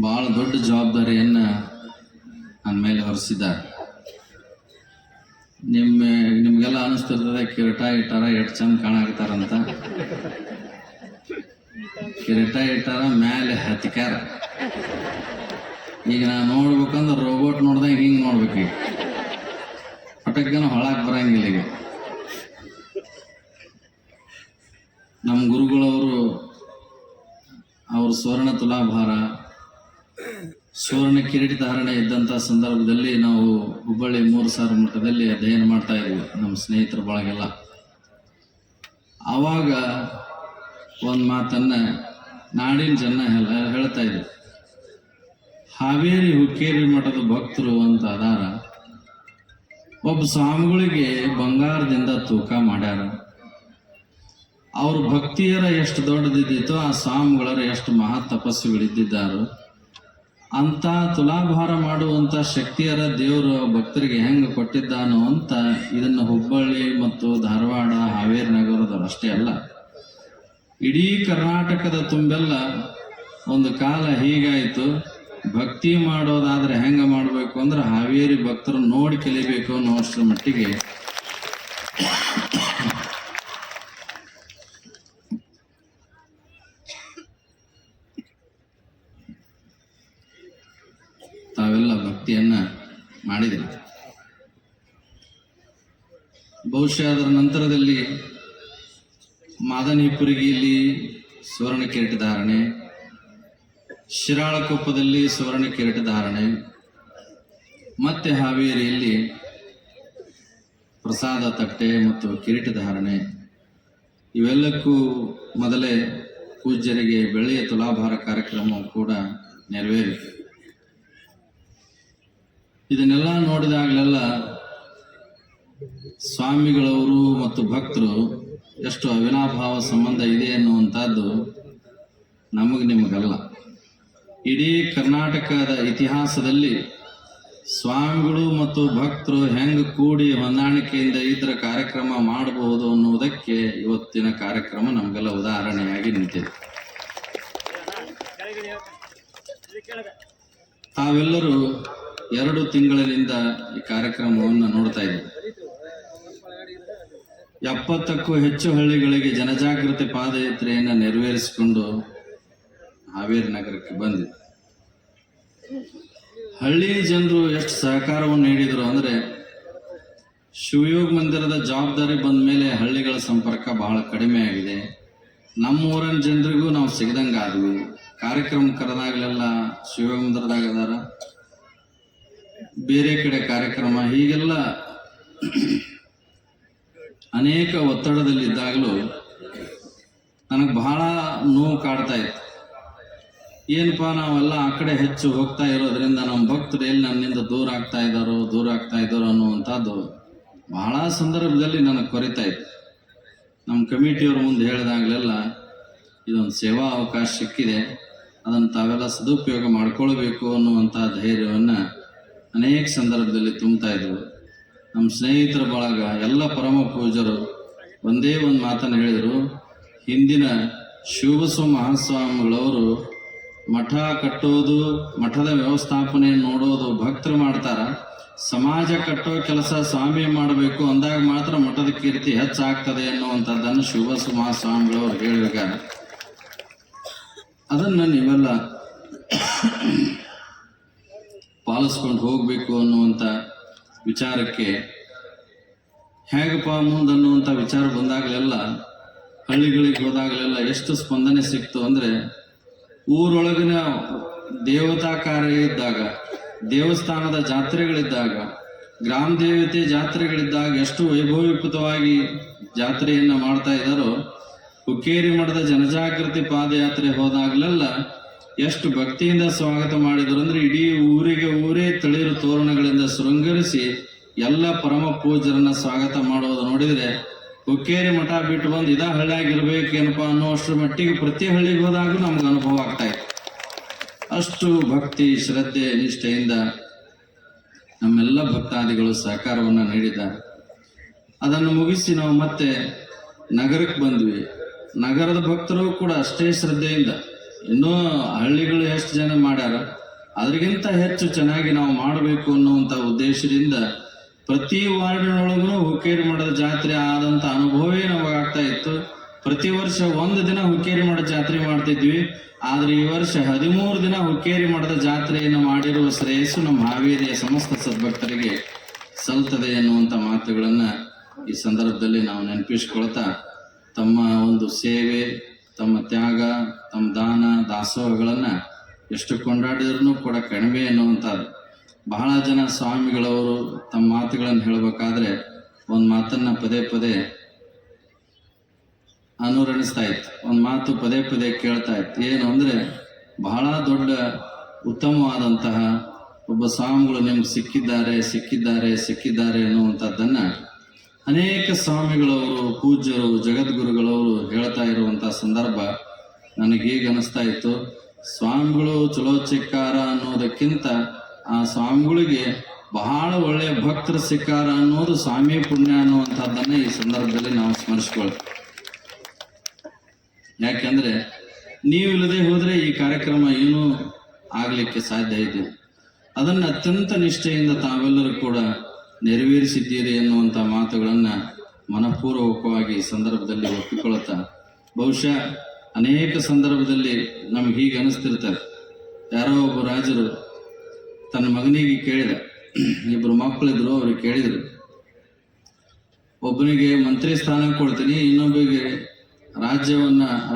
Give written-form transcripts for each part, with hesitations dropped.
ಭಾಳ ದೊಡ್ಡ ಜವಾಬ್ದಾರಿಯನ್ನು ನನ್ನ ಮೇಲೆ ಹೊರಿಸಿದ್ದಾರೆ. ನಿಮಗೆಲ್ಲ ಅನಿಸ್ತಿರ್ತದೆ ಕಿರೀಟ ಇಟ್ಟಾರ ಎಷ್ಟು ಚಂದ ಕಾಣಾಕತ್ತಾರಂತ. ಕಿರೀಟ ಇಟ್ಟಾರ ಮೇಲೆ ಹತ್ತಿಕ್ಯಾರ. ಈಗ ನಾನು ನೋಡ್ಬೇಕಂದ್ರೆ ರೋಬೋಟ್ ನೋಡ್ದಂಗೆ ಹಿಂಗೆ ನೋಡ್ಬೇಕು. ಈಗ ಪಟಕ್ಕನ ಹೊಳಕ್ಕೆ ಬರಂಗಿಲ್ಲ. ಈಗ ನಮ್ಮ ಗುರುಗಳವರು ಅವರು ಸುವರ್ಣ ತುಲಾಭಾರ ಸುವರ್ಣ ಕಿರೀಟ ಧಾರಣೆ ಇದ್ದಂಥ ಸಂದರ್ಭದಲ್ಲಿ ನಾವು ಹುಬ್ಬಳ್ಳಿ 3000 ಮಠದಲ್ಲಿ ಅಧ್ಯಯನ ಮಾಡ್ತಾ ಇದ್ವಿ, ನಮ್ಮ ಸ್ನೇಹಿತರ ಬಳಗೆಲ್ಲ. ಆವಾಗ ಒಂದು ಮಾತನ್ನು ನಾಡಿನ ಜನ ಹೇಳ್ತಾ ಇದ್ವಿ, ಹಾವೇರಿ ಹುಕ್ಕೇರಿ ಮಠದ ಭಕ್ತರು ಅಂತ ಅದಾರ, ಒಬ್ಬ ಸ್ವಾಮಿಗಳಿಗೆ ಬಂಗಾರದಿಂದ ತೂಕ ಮಾಡ್ಯಾರ. ಅವ್ರ ಭಕ್ತಿಯರ ಎಷ್ಟು ದೊಡ್ಡದಿದ್ದಿತ್ತೋ ಆ ಸ್ವಾಮಿಗಳರ ಎಷ್ಟು ಮಹಾ ತಪಸ್ಸುಗಳಿದ್ದಾರೋ ಅಂತ ತುಲಾಭಾರ ಮಾಡುವಂಥ ಶಕ್ತಿಯರ ದೇವರು ಭಕ್ತರಿಗೆ ಹೆಂಗೆ ಕೊಟ್ಟಿದ್ದಾನೋ ಅಂತ ಇದನ್ನು ಹುಬ್ಬಳ್ಳಿ ಮತ್ತು ಧಾರವಾಡ ಹಾವೇರಿ ನಗರದವರು ಅಷ್ಟೇ ಅಲ್ಲ, ಇಡೀ ಕರ್ನಾಟಕದ ತುಂಬೆಲ್ಲ ಒಂದು ಕಾಲ ಹೀಗಾಯಿತು. ಭಕ್ತಿ ಮಾಡೋದಾದ್ರೆ ಹೆಂಗೆ ಮಾಡಬೇಕು ಅಂದ್ರೆ ಹಾವೇರಿ ಭಕ್ತರು ನೋಡಿ ಕಲಿಬೇಕು ಅನ್ನೋ ಅಷ್ಟರ ಮಟ್ಟಿಗೆ ತಾವೆಲ್ಲ ಭಕ್ತಿಯನ್ನ ಮಾಡಿದ್ರಿ. ಬಹುಶಃ ಅದರ ನಂತರದಲ್ಲಿ ಮಾದನಿಪುರಿಗಿಯಲ್ಲಿ ಸುವರ್ಣ ಕಿರೀಟ ಧಾರಣೆ, ಶಿರಾಳಕೊಪ್ಪದಲ್ಲಿ ಸುವರ್ಣ ಕಿರೀಟ ಧಾರಣೆ, ಮತ್ತೆ ಹಾವೇರಿಯಲ್ಲಿ ಪ್ರಸಾದ ತಟ್ಟೆ ಮತ್ತು ಕಿರೀಟ ಧಾರಣೆ. ಇವೆಲ್ಲಕ್ಕೂ ಮೊದಲೇ ಪೂಜ್ಯರಿಗೆ ಬೆಳ್ಳಿಯ ತುಲಾಭಾರ ಕಾರ್ಯಕ್ರಮ ಕೂಡ ನೆರವೇರಿತು. ಇದನ್ನೆಲ್ಲ ನೋಡಿದಾಗಲೆಲ್ಲ ಸ್ವಾಮಿಗಳವರು ಮತ್ತು ಭಕ್ತರು ಎಷ್ಟು ಅವಿನಾಭಾವ ಸಂಬಂಧ ಇದೆ ಅನ್ನುವಂಥದ್ದು ನಿಮಗಲ್ಲ, ಇಡೀ ಕರ್ನಾಟಕದ ಇತಿಹಾಸದಲ್ಲಿ ಸ್ವಾಮಿಗಳು ಮತ್ತು ಭಕ್ತರು ಹೆಂಗೆ ಕೂಡಿ ಹೊಂದಾಣಿಕೆಯಿಂದ ಇದರ ಕಾರ್ಯಕ್ರಮ ಮಾಡಬಹುದು ಅನ್ನುವುದಕ್ಕೆ ಇವತ್ತಿನ ಕಾರ್ಯಕ್ರಮ ನಮಗೆಲ್ಲ ಉದಾಹರಣೆಯಾಗಿ ನಿಂತಿದೆ. ತಾವೆಲ್ಲರೂ 2 ತಿಂಗಳಿನಿಂದ ಈ ಕಾರ್ಯಕ್ರಮವನ್ನು ನೋಡ್ತಾ ಇದ್ದೀವಿ. 70ಕ್ಕೂ ಹೆಚ್ಚು ಹಳ್ಳಿಗಳಿಗೆ ಜನಜಾಗೃತಿ ಪಾದಯಾತ್ರೆಯನ್ನು ನೆರವೇರಿಸಿಕೊಂಡು ಹಾವೇರಿ ನಗರಕ್ಕೆ ಬಂದಿದೆ. ಹಳ್ಳಿ ಜನರು ಎಷ್ಟು ಸಹಕಾರವನ್ನು ನೀಡಿದರು ಅಂದರೆ, ಶಿವಯೋಗ ಮಂದಿರದ ಜವಾಬ್ದಾರಿ ಬಂದ ಮೇಲೆ ಹಳ್ಳಿಗಳ ಸಂಪರ್ಕ ಬಹಳ ಕಡಿಮೆ ಆಗಿದೆ. ನಮ್ಮೂರಿನ ಜನರಿಗೂ ನಾವು ಸಿಗದಂಗೆ ಆದ್ವಿ. ಕಾರ್ಯಕ್ರಮ ಕರೆದಾಗಲೆಲ್ಲ ಶಿವಯೋಗ ಮಂದಿರದಾಗ ಅದಾರ, ಬೇರೆ ಕಡೆ ಕಾರ್ಯಕ್ರಮ, ಹೀಗೆಲ್ಲ ಅನೇಕ ಒತ್ತಡದಲ್ಲಿದ್ದಾಗಲೂ ನನಗೆ ಬಹಳ ನೋವು ಕಾಡ್ತಾ ಇತ್ತು. ಏನಪ್ಪ, ನಾವೆಲ್ಲ ಆ ಕಡೆ ಹೆಚ್ಚು ಹೋಗ್ತಾ ಇರೋದ್ರಿಂದ ನಮ್ಮ ಭಕ್ತರು ಎಲ್ಲಿ ನನ್ನಿಂದ ದೂರ ಆಗ್ತಾ ಇದ್ದಾರೋ ಅನ್ನುವಂಥದ್ದು ಬಹಳ ಸಂದರ್ಭದಲ್ಲಿ ನನಗೆ ಕೊರಿತಾ ಇತ್ತು. ನಮ್ಮ ಕಮಿಟಿಯವ್ರ ಮುಂದೆ ಹೇಳಿದಾಗಲೆಲ್ಲ ಇದೊಂದು ಸೇವಾ ಅವಕಾಶ ಸಿಕ್ಕಿದೆ, ಅದನ್ನು ತಾವೆಲ್ಲ ಸದುಪಯೋಗ ಮಾಡ್ಕೊಳ್ಬೇಕು ಅನ್ನುವಂಥ ಧೈರ್ಯವನ್ನು ಅನೇಕ ಸಂದರ್ಭದಲ್ಲಿ ತುಂಬ್ತಾ ಇದ್ರು. ನಮ್ಮ ಸ್ನೇಹಿತರ ಬಳಗ ಎಲ್ಲ ಪರಮ ಪೂಜರು ಒಂದೇ ಒಂದು ಮಾತನ್ನು ಹೇಳಿದರು, ಹಿಂದಿನ ಶಿವಬಸವ ಮಹಾಸ್ವಾಮಿಗಳವರು ಮಠ ಕಟ್ಟೋದು, ಮಠದ ವ್ಯವಸ್ಥಾಪನೆ ನೋಡೋದು ಭಕ್ತರು ಮಾಡ್ತಾರ, ಸಮಾಜ ಕಟ್ಟೋ ಕೆಲಸ ಸ್ವಾಮಿ ಮಾಡಬೇಕು ಅಂದಾಗ ಮಾತ್ರ ಮಠದ ಕೀರ್ತಿ ಹೆಚ್ಚಾಗ್ತದೆ ಅನ್ನುವಂಥದ್ದನ್ನು ಶಿವಬಸವ ಮಹಾಸ್ವಾಮಿಗಳವರು ಹೇಳಿದಾಗ ಅದನ್ನು ನೀವೆಲ್ಲ ಪಾಲಿಸ್ಕೊಂಡು ಹೋಗಬೇಕು ಅನ್ನುವಂಥ ವಿಚಾರಕ್ಕೆ ಹೇಗಪ್ಪ ಮುಂದೆ ಅನ್ನುವಂಥ ವಿಚಾರ ಬಂದಾಗಲೆಲ್ಲ, ಹಳ್ಳಿಗಳಿಗೆ ಹೋದಾಗಲೆಲ್ಲ ಎಷ್ಟು ಸ್ಪಂದನೆ ಸಿಕ್ತು ಅಂದರೆ, ಊರೊಳಗಿನ ದೇವತಾ ಕಾರ್ಯ ಇದ್ದಾಗ, ದೇವಸ್ಥಾನದ ಜಾತ್ರೆಗಳಿದ್ದಾಗ, ಗ್ರಾಮ ದೇವತೆ ಜಾತ್ರೆಗಳಿದ್ದಾಗ ಎಷ್ಟು ವೈಭವಯುಕ್ತವಾಗಿ ಜಾತ್ರೆಯನ್ನು ಮಾಡ್ತಾ ಇದ್ದಾರೋ, ಹುಕ್ಕೇರಿ ಮಠದ ಜನಜಾಗೃತಿ ಪಾದಯಾತ್ರೆ ಹೋದಾಗಲೆಲ್ಲ ಎಷ್ಟು ಭಕ್ತಿಯಿಂದ ಸ್ವಾಗತ ಮಾಡಿದರು ಅಂದರೆ, ಇಡೀ ಊರೇ ತಳಿರು ತೋರಣಗಳಿಂದ ಶೃಂಗರಿಸಿ ಎಲ್ಲ ಪರಮ ಪೂಜ್ಯರನ್ನ ಸ್ವಾಗತ ಮಾಡೋದು ನೋಡಿದರೆ, ಹುಕ್ಕೇರಿ ಮಠ ಬಿಟ್ಟು ಬಂದು ಇದ ಹಳ್ಳಿಯಾಗಿರ್ಬೇಕೇನಪ್ಪ ಅನ್ನೋ ಅಷ್ಟರ ಮಟ್ಟಿಗೆ ಪ್ರತಿ ಹಳ್ಳಿಗೆ ಹೋದಾಗೂ ನಮ್ಗೆ ಅನುಭವ ಆಗ್ತಾ ಇತ್ತು. ಅಷ್ಟು ಭಕ್ತಿ, ಶ್ರದ್ಧೆ, ನಿಷ್ಠೆಯಿಂದ ನಮ್ಮೆಲ್ಲ ಭಕ್ತಾದಿಗಳು ಸಹಕಾರವನ್ನು ನೀಡಿದ್ದಾರೆ. ಅದನ್ನು ಮುಗಿಸಿ ನಾವು ಮತ್ತೆ ನಗರಕ್ಕೆ ಬಂದ್ವಿ. ನಗರದ ಭಕ್ತರು ಕೂಡ ಅಷ್ಟೇ ಶ್ರದ್ಧೆಯಿಂದ ಇನ್ನೂ ಹಳ್ಳಿಗಳು ಎಷ್ಟು ಜನ ಮಾಡ್ಯಾರ, ಅದ್ರಿಗಿಂತ ಹೆಚ್ಚು ಚೆನ್ನಾಗಿ ನಾವು ಮಾಡಬೇಕು ಅನ್ನುವಂಥ ಉದ್ದೇಶದಿಂದ ಪ್ರತಿ ವಾರ್ಡಿನೊಳಗೂ ಹುಕ್ಕೇರಿ ಮಠದ ಜಾತ್ರೆ ಆದಂಥ ಅನುಭವವೇ ನಮಗೆ ಆಗ್ತಾ ಇತ್ತು. ಪ್ರತಿ ವರ್ಷ ಒಂದು ದಿನ ಹುಕ್ಕೇರಿ ಮಠದ ಜಾತ್ರೆ ಮಾಡ್ತಿದ್ವಿ. ಆದ್ರೆ ಈ ವರ್ಷ 13 ದಿನ ಹುಕ್ಕೇರಿ ಮಠದ ಜಾತ್ರೆಯನ್ನು ಮಾಡಿರುವ ಶ್ರೇಯಸ್ಸು ನಮ್ಮ ಹಾವೇರಿಯ ಸಮಸ್ತ ಸದ್ಭಕ್ತರಿಗೆ ಸಲ್ತದೆ ಎನ್ನುವಂಥ ಮಾತುಗಳನ್ನ ಈ ಸಂದರ್ಭದಲ್ಲಿ ನಾವು ನೆನಪಿಸ್ಕೊಳ್ತಾ, ತಮ್ಮ ಒಂದು ಸೇವೆ, ತಮ್ಮ ತ್ಯಾಗ, ತಮ್ಮ ದಾನ ದಾಸೋಹಗಳನ್ನ ಎಷ್ಟು ಕೊಂಡಾಡಿದ್ರೂ ಕೂಡ ಕಡಿಮೆ ಎನ್ನುವಂಥದ್ದು. ಬಹಳ ಜನ ಸ್ವಾಮಿಗಳವರು ತಮ್ಮ ಮಾತುಗಳನ್ನು ಹೇಳಬೇಕಾದ್ರೆ ಒಂದು ಮಾತನ್ನ ಪದೇ ಪದೇ ಅನುರಣಿಸ್ತಾ ಇತ್ತು, ಒಂದು ಮಾತು ಪದೇ ಪದೇ ಕೇಳ್ತಾ ಇತ್ತು. ಏನು ಅಂದ್ರೆ, ಬಹಳ ದೊಡ್ಡ ಉತ್ತಮವಾದಂತಹ ಒಬ್ಬ ಸ್ವಾಮಿಗಳು ನಿಮ್ಗೆ ಸಿಕ್ಕಿದ್ದಾರೆ ಸಿಕ್ಕಿದ್ದಾರೆ ಸಿಕ್ಕಿದ್ದಾರೆ ಅನ್ನುವಂಥದ್ದನ್ನ ಅನೇಕ ಸ್ವಾಮಿಗಳವರು, ಪೂಜ್ಯರು, ಜಗದ್ಗುರುಗಳವರು ಹೇಳ್ತಾ ಇರುವಂಥ ಸಂದರ್ಭ ನನಗೆ ಹೀಗೆ ಅನಿಸ್ತಾ ಇತ್ತು, ಸ್ವಾಮಿಗಳು ಚಲೋ ಚಿಕ್ಕಾರ ಅನ್ನೋದಕ್ಕಿಂತ ಆ ಸ್ವಾಮಿಗಳಿಗೆ ಬಹಳ ಒಳ್ಳೆಯ ಭಕ್ತರು ಸಿಕ್ಕಾರ ಅನ್ನೋದು ಸ್ವಾಮಿ ಪುಣ್ಯ ಅನ್ನುವಂಥದ್ದನ್ನ ಈ ಸಂದರ್ಭದಲ್ಲಿ ನಾವು ಸ್ಮರಿಸ್ಕೊಳ್ತೀವಿ. ಯಾಕೆಂದ್ರೆ ನೀವಿಲ್ಲದೆ ಹೋದ್ರೆ ಈ ಕಾರ್ಯಕ್ರಮ ಏನೂ ಆಗ್ಲಿಕ್ಕೆ ಸಾಧ್ಯ ಇದೆ. ಅದನ್ನು ಅತ್ಯಂತ ನಿಷ್ಠೆಯಿಂದ ತಾವೆಲ್ಲರೂ ಕೂಡ ನೆರವೇರಿಸಿದ್ದೀರಿ ಎನ್ನುವಂಥ ಮಾತುಗಳನ್ನ ಮನಪೂರ್ವಕವಾಗಿ ಈ ಸಂದರ್ಭದಲ್ಲಿ ಒಪ್ಪಿಕೊಳ್ಳುತ್ತಾ, ಬಹುಶಃ ಅನೇಕ ಸಂದರ್ಭದಲ್ಲಿ ನಮ್ಗೆ ಹೀಗೆ ಅನಿಸ್ತಿರ್ತಾರೆ. ಯಾರೋ ಒಬ್ಬ ರಾಜರು ತನ್ನ ಮಗನಿಗೆ ಕೇಳಿದ, ಇಬ್ಬರು ಮಕ್ಕಳಿದ್ರು, ಅವ್ರಿಗೆ ಕೇಳಿದ್ರು, ಒಬ್ಬನಿಗೆ ಮಂತ್ರಿ ಸ್ಥಾನ ಕೊಡ್ತೀನಿ, ಇನ್ನೊಬ್ಬರಿಗೆ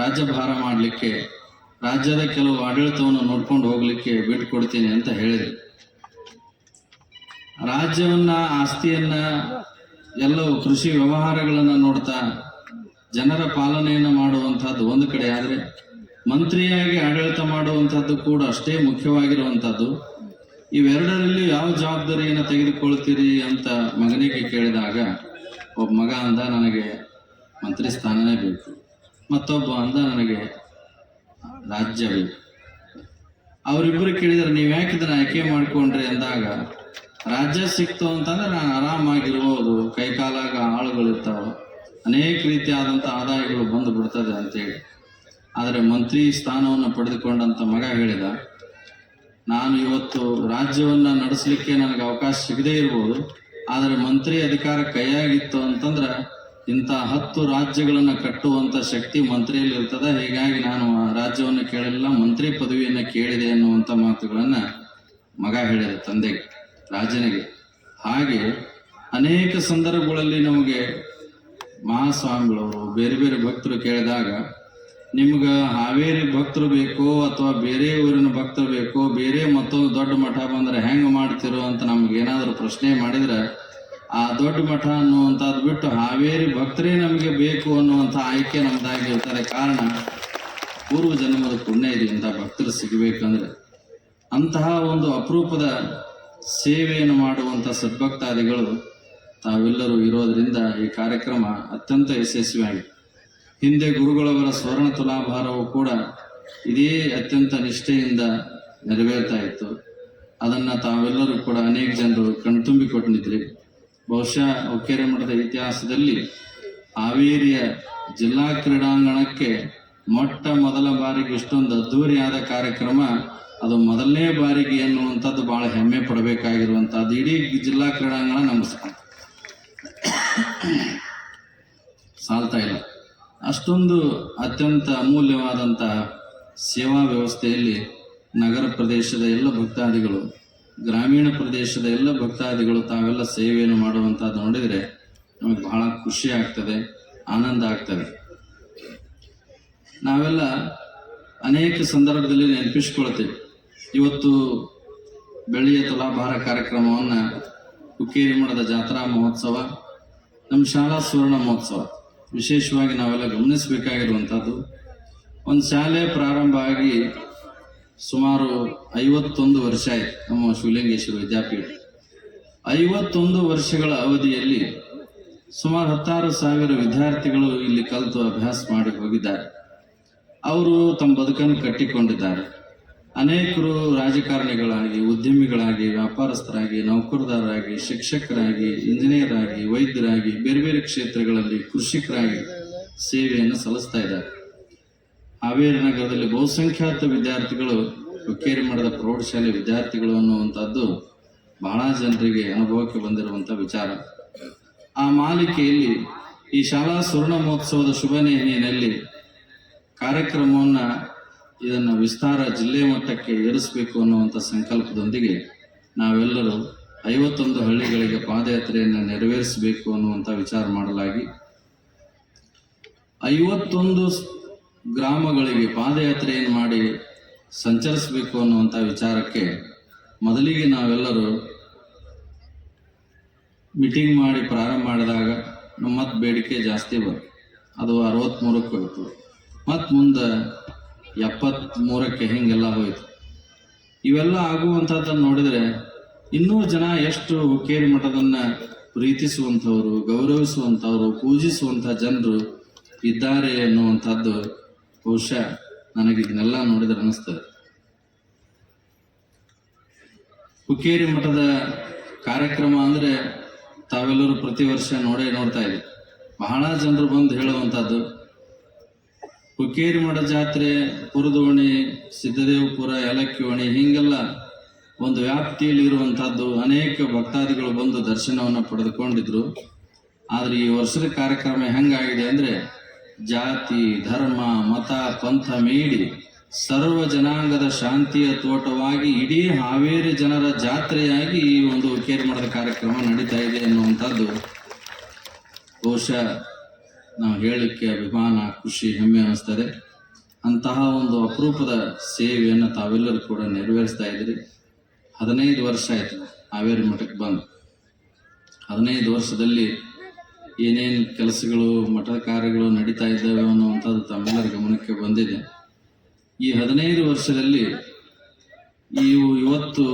ರಾಜ್ಯಭಾರ ಮಾಡಲಿಕ್ಕೆ, ರಾಜ್ಯದ ಕೆಲವು ಆಡಳಿತವನ್ನು ನೋಡ್ಕೊಂಡು ಹೋಗ್ಲಿಕ್ಕೆ ಬಿಟ್ಟು ಕೊಡ್ತೀನಿ ಅಂತ ಹೇಳಿದ್ರು. ರಾಜ್ಯವನ್ನ, ಆಸ್ತಿಯನ್ನ, ಎಲ್ಲವೂ ಕೃಷಿ ವ್ಯವಹಾರಗಳನ್ನ ನೋಡ್ತಾ ಜನರ ಪಾಲನೆಯನ್ನು ಮಾಡುವಂತಹದ್ದು ಒಂದು ಕಡೆ, ಆದರೆ ಮಂತ್ರಿಯಾಗಿ ಆಡಳಿತ ಮಾಡುವಂತಹದ್ದು ಕೂಡ ಅಷ್ಟೇ ಮುಖ್ಯವಾಗಿರುವಂತಹದ್ದು. ಇವೆರಡರಲ್ಲಿ ಯಾವ ಜವಾಬ್ದಾರಿಯನ್ನು ತೆಗೆದುಕೊಳ್ತೀರಿ ಅಂತ ಮಗನಿಗೆ ಕೇಳಿದಾಗ, ಒಬ್ಬ ಮಗ ಅಂದ, ನನಗೆ ಮಂತ್ರಿ ಸ್ಥಾನನೇ ಬೇಕು. ಮತ್ತೊಬ್ಬ ಅಂದ, ನನಗೆ ರಾಜ್ಯ ಬೇಕು. ಅವರಿಬ್ಬರು ಕೇಳಿದರೆ, ನೀವು ಯಾಕೆ ಇದನ್ನ ಆಯ್ಕೆ ಮಾಡ್ಕೊಂಡ್ರಿ ಅಂದಾಗ, ರಾಜ್ಯ ಸಿಕ್ತು ಅಂತಂದ್ರೆ ನಾನು ಆರಾಮಾಗಿರ್ಬೋದು, ಕೈಕಾಲಾಗ ಆಳುಗಳಿರ್ತಾವ, ಅನೇಕ ರೀತಿಯಾದಂಥ ಆದಾಯಗಳು ಬಂದು ಬಿಡ್ತದೆ ಅಂತೇಳಿ. ಆದರೆ ಮಂತ್ರಿ ಸ್ಥಾನವನ್ನು ಪಡೆದುಕೊಂಡಂಥ ಮಗ ಹೇಳಿದ, ನಾನು ಇವತ್ತು ರಾಜ್ಯವನ್ನ ನಡೆಸಲಿಕ್ಕೆ ನನಗೆ ಅವಕಾಶ ಸಿಗದೇ ಇರ್ಬೋದು, ಆದರೆ ಮಂತ್ರಿ ಅಧಿಕಾರ ಕೈಯಾಗಿತ್ತು ಅಂತಂದ್ರೆ ಇಂಥ 10 ರಾಜ್ಯಗಳನ್ನ ಕಟ್ಟುವಂತ ಶಕ್ತಿ ಮಂತ್ರಿಯಲ್ಲಿ ಇರ್ತದ. ಹೀಗಾಗಿ ನಾನು ರಾಜ್ಯವನ್ನು ಕೇಳಿಲ್ಲ, ಮಂತ್ರಿ ಪದವಿಯನ್ನು ಕೇಳಿದೆ ಅನ್ನುವಂಥ ಮಾತುಗಳನ್ನ ಮಗ ಹೇಳಿದ ತಂದೆಗೆ, ರಾಜನಿಗೆ. ಹಾಗೆ ಅನೇಕ ಸಂದರ್ಭಗಳಲ್ಲಿ ನಮಗೆ ಮಹಾಸ್ವಾಮಿಗಳವರು, ಬೇರೆ ಬೇರೆ ಭಕ್ತರು ಕೇಳಿದಾಗ, ನಿಮ್ಗೆ ಹಾವೇರಿ ಭಕ್ತರು ಬೇಕೋ ಅಥವಾ ಬೇರೆ ಊರಿನ ಭಕ್ತರು ಬೇಕೋ, ಬೇರೆ ಮತ್ತೊಂದು ದೊಡ್ಡ ಮಠ ಬಂದ್ರೆ ಹೆಂಗೆ ಮಾಡ್ತಿರೋ ಅಂತ ನಮ್ಗೆ ಏನಾದರೂ ಪ್ರಶ್ನೆ ಮಾಡಿದ್ರೆ, ಆ ದೊಡ್ಡ ಮಠ ಅನ್ನುವಂಥದ್ದು ಬಿಟ್ಟು ಹಾವೇರಿ ಭಕ್ತರೇ ನಮಗೆ ಬೇಕು ಅನ್ನುವಂಥ ಆಯ್ಕೆ ನಮ್ದಾಗಿರ್ತಾರೆ. ಕಾರಣ, ಪೂರ್ವ ಜನ್ಮದ ಪುಣ್ಯ ಇದೆ ಇಂಥ ಭಕ್ತರು ಸಿಗಬೇಕಂದ್ರೆ. ಅಂತಹ ಒಂದು ಅಪರೂಪದ ಸೇವೆಯನ್ನು ಮಾಡುವಂಥ ಸದ್ಭಕ್ತಾದಿಗಳು ತಾವೆಲ್ಲರೂ ಇರೋದರಿಂದ ಈ ಕಾರ್ಯಕ್ರಮ ಅತ್ಯಂತ ಯಶಸ್ವಿಯಾಗಿದೆ. ಹಿಂದೆ ಗುರುಗಳವರ ಸ್ವರ್ಣ ತುಲಾಭಾರವು ಕೂಡ ಇದೇ ಅತ್ಯಂತ ನಿಷ್ಠೆಯಿಂದ ನೆರವೇರ್ತಾ ಇತ್ತು. ಅದನ್ನ ತಾವೆಲ್ಲರೂ ಕೂಡ ಅನೇಕ ಜನರು ಕಣ್ತುಂಬಿಕೊಟ್ಟಿದ್ರಿ. ಬಹುಶಃ ಹುಕ್ಕೇರಿ ಮಠದ ಇತಿಹಾಸದಲ್ಲಿ ಹಾವೇರಿಯ ಜಿಲ್ಲಾ ಕ್ರೀಡಾಂಗಣಕ್ಕೆ ಮೊದಲ ಬಾರಿಗೆ ಇಷ್ಟೊಂದು ಅದ್ಧೂರಿಯಾದ ಕಾರ್ಯಕ್ರಮ ಅದು ಮೊದಲನೇ ಬಾರಿಗೆ ಎನ್ನುವಂಥದ್ದು ಬಹಳ ಹೆಮ್ಮೆ ಪಡಬೇಕಾಗಿರುವಂಥದ್ದು. ಇಡೀ ಜಿಲ್ಲಾ ಕ್ರೀಡಾಂಗಣ ನಮ್ಗೆ ಸಾಲ್ತಾ ಇಲ್ಲ. ಅಷ್ಟೊಂದು ಅತ್ಯಂತ ಅಮೂಲ್ಯವಾದಂತಹ ಸೇವಾ ವ್ಯವಸ್ಥೆಯಲ್ಲಿ ನಗರ ಪ್ರದೇಶದ ಎಲ್ಲ ಭಕ್ತಾದಿಗಳು, ಗ್ರಾಮೀಣ ಪ್ರದೇಶದ ಎಲ್ಲ ಭಕ್ತಾದಿಗಳು ತಾವೆಲ್ಲ ಸೇವೆಯನ್ನು ಮಾಡುವಂಥದ್ದು ನೋಡಿದರೆ ನಮಗೆ ಬಹಳ ಖುಷಿ ಆಗ್ತದೆ, ಆನಂದ ಆಗ್ತದೆ. ನಾವೆಲ್ಲ ಅನೇಕ ಸಂದರ್ಭದಲ್ಲಿ ನೆನಪಿಸ್ಕೊಳ್ತೇವೆ. ಇವತ್ತು ಬೆಳ್ಳಿಯ ತುಲಾಭಾರ ಕಾರ್ಯಕ್ರಮವನ್ನು ಹುಕ್ಕೇರಿ ಮಠದ ಜಾತ್ರಾ ಮಹೋತ್ಸವ, ನಮ್ಮ ಶಾಲಾ ಸುವರ್ಣ ಮಹೋತ್ಸವ ವಿಶೇಷವಾಗಿ ನಾವೆಲ್ಲ ಗಮನಿಸಬೇಕಾಗಿರುವಂಥದ್ದು. ಒಂದು ಶಾಲೆ ಪ್ರಾರಂಭ ಆಗಿ ಸುಮಾರು 51 ವರ್ಷ ಆಯಿತು. ನಮ್ಮ ಶಿವಲಿಂಗೇಶ್ವರ ವಿದ್ಯಾಪೀಠ 51 ವರ್ಷಗಳ ಅವಧಿಯಲ್ಲಿ ಸುಮಾರು 16,000 ವಿದ್ಯಾರ್ಥಿಗಳು ಇಲ್ಲಿ ಕಲಿತು ಅಭ್ಯಾಸ ಮಾಡಿ ಹೋಗಿದ್ದಾರೆ. ಅವರು ತಮ್ಮ ಬದುಕನ್ನು ಕಟ್ಟಿಕೊಂಡಿದ್ದಾರೆ. ಅನೇಕರು ರಾಜಕಾರಣಿಗಳಾಗಿ, ಉದ್ಯಮಿಗಳಾಗಿ, ವ್ಯಾಪಾರಸ್ಥರಾಗಿ, ನೌಕರದಾರರಾಗಿ, ಶಿಕ್ಷಕರಾಗಿ, ಇಂಜಿನಿಯರ್ ಆಗಿ, ವೈದ್ಯರಾಗಿ, ಬೇರೆ ಬೇರೆ ಕ್ಷೇತ್ರಗಳಲ್ಲಿ ಕೃಷಿಕರಾಗಿ ಸೇವೆಯನ್ನು ಸಲ್ಲಿಸ್ತಾ ಇದ್ದಾರೆ. ಹಾವೇರಿ ನಗರದಲ್ಲಿ ಬಹುಸಂಖ್ಯಾತ ವಿದ್ಯಾರ್ಥಿಗಳು ಹುಕ್ಕೇರಿ ಮಠದ ಪ್ರೌಢಶಾಲೆ ವಿದ್ಯಾರ್ಥಿಗಳು ಅನ್ನುವಂಥದ್ದು ಬಹಳ ಜನರಿಗೆ ಅನುಭವಕ್ಕೆ ಬಂದಿರುವಂಥ ವಿಚಾರ. ಆ ಮಾಲಿಕೆಯಲ್ಲಿ ಈ ಶಾಲಾ ಸ್ವರ್ಣ ಮಹೋತ್ಸವದ ಶುಭ ನೆನೆಯಲ್ಲಿ ಕಾರ್ಯಕ್ರಮವನ್ನು ಇದನ್ನು ವಿಸ್ತಾರ ಜಿಲ್ಲೆ ಮಟ್ಟಕ್ಕೆ ಏರಿಸಬೇಕು ಅನ್ನುವಂಥ ಸಂಕಲ್ಪದೊಂದಿಗೆ ನಾವೆಲ್ಲರೂ 51 ಹಳ್ಳಿಗಳಿಗೆ ಪಾದಯಾತ್ರೆಯನ್ನು ನೆರವೇರಿಸಬೇಕು ಅನ್ನುವಂಥ ವಿಚಾರ ಮಾಡಲಾಗಿ 51 ಗ್ರಾಮಗಳಿಗೆ ಪಾದಯಾತ್ರೆಯನ್ನು ಮಾಡಿ ಸಂಚರಿಸಬೇಕು ಅನ್ನುವಂಥ ವಿಚಾರಕ್ಕೆ ಮೊದಲಿಗೆ ನಾವೆಲ್ಲರೂ ಮೀಟಿಂಗ್ ಮಾಡಿ ಪ್ರಾರಂಭ ಮಾಡಿದಾಗ ಮತ್ತೆ ಬೇಡಿಕೆ ಜಾಸ್ತಿ ಬಂತು. ಅದು 63ಕ್ಕೆ ಹೋಯಿತು, ಮತ್ತು ಮುಂದೆ 73ಕ್ಕೆ ಹಿಂಗೆಲ್ಲ ಹೋಯಿತು. ಇವೆಲ್ಲ ಆಗುವಂಥದ್ದನ್ನು ನೋಡಿದರೆ ಇನ್ನೂ ಜನ ಎಷ್ಟು ಹುಕ್ಕೇರಿ ಮಠದನ್ನು ಪ್ರೀತಿಸುವಂಥವ್ರು, ಗೌರವಿಸುವಂಥವ್ರು, ಪೂಜಿಸುವಂಥ ಜನರು ಇದ್ದಾರೆ ಅನ್ನುವಂಥದ್ದು ಬಹುಶಃ ನನಗೆ ಇದನ್ನೆಲ್ಲ ನೋಡಿದರೆ ಅನ್ನಿಸ್ತದೆ. ಹುಕ್ಕೇರಿ ಮಠದ ಕಾರ್ಯಕ್ರಮ ಅಂದರೆ ತಾವೆಲ್ಲರೂ ಪ್ರತಿ ವರ್ಷ ನೋಡ್ತಾ ಇದ್ದೀವಿ. ಬಹಳ ಜನರು ಬಂದು ಹೇಳುವಂಥದ್ದು ಹುಕ್ಕೇರಿ ಮಠ ಜಾತ್ರೆ, ಪುರದೋಣಿ, ಸಿದ್ದದೇವಪುರ, ಯಲಕ್ಕಿವಣಿ ಹೀಗೆಲ್ಲ ಒಂದು ವ್ಯಾಪ್ತಿಯಲ್ಲಿ ಇರುವಂಥದ್ದು. ಅನೇಕ ಭಕ್ತಾದಿಗಳು ಬಂದು ದರ್ಶನವನ್ನು ಪಡೆದುಕೊಂಡಿದ್ರು. ಆದರೆ ಈ ವರ್ಷದ ಕಾರ್ಯಕ್ರಮ ಹೆಂಗಾಗಿದೆ ಅಂದರೆ ಜಾತಿ, ಧರ್ಮ, ಮತ, ಪಂಥ ಮೀರಿ ಸರ್ವ ಜನಾಂಗದ ಶಾಂತಿಯ ತೋಟವಾಗಿ ಇಡೀ ಹಾವೇರಿ ಜನರ ಜಾತ್ರೆಯಾಗಿ ಈ ಒಂದು ಹುಕ್ಕೇರಿ ಮಠದ ಕಾರ್ಯಕ್ರಮ ನಡೀತಾ ಇದೆ ಅನ್ನುವಂಥದ್ದು ಬಹುಶಃ ನಾವು ಹೇಳಲಿಕ್ಕೆ ಅಭಿಮಾನ, ಖುಷಿ, ಹೆಮ್ಮೆ ಅನ್ನಿಸ್ತದೆ. ಅಂತಹ ಒಂದು ಅಪರೂಪದ ಸೇವೆಯನ್ನು ತಾವೆಲ್ಲರೂ ಕೂಡ ನೆರವೇರಿಸ್ತಾ ಇದ್ದೀರಿ. 15 ವರ್ಷ ಆಯಿತು ಹಾವೇರಿ ಮಠಕ್ಕೆ ಬಂದು. 15 ವರ್ಷದಲ್ಲಿ ಏನೇನು ಕೆಲಸಗಳು, ಮಠದ ಕಾರ್ಯಗಳು ನಡೀತಾ ಇದ್ದಾವೆ ಅನ್ನುವಂಥದ್ದು ತಮ್ಮೆಲ್ಲರ ಗಮನಕ್ಕೆ ಬಂದಿದೆ. ಈ 15 ವರ್ಷದಲ್ಲಿ ಇವತ್ತು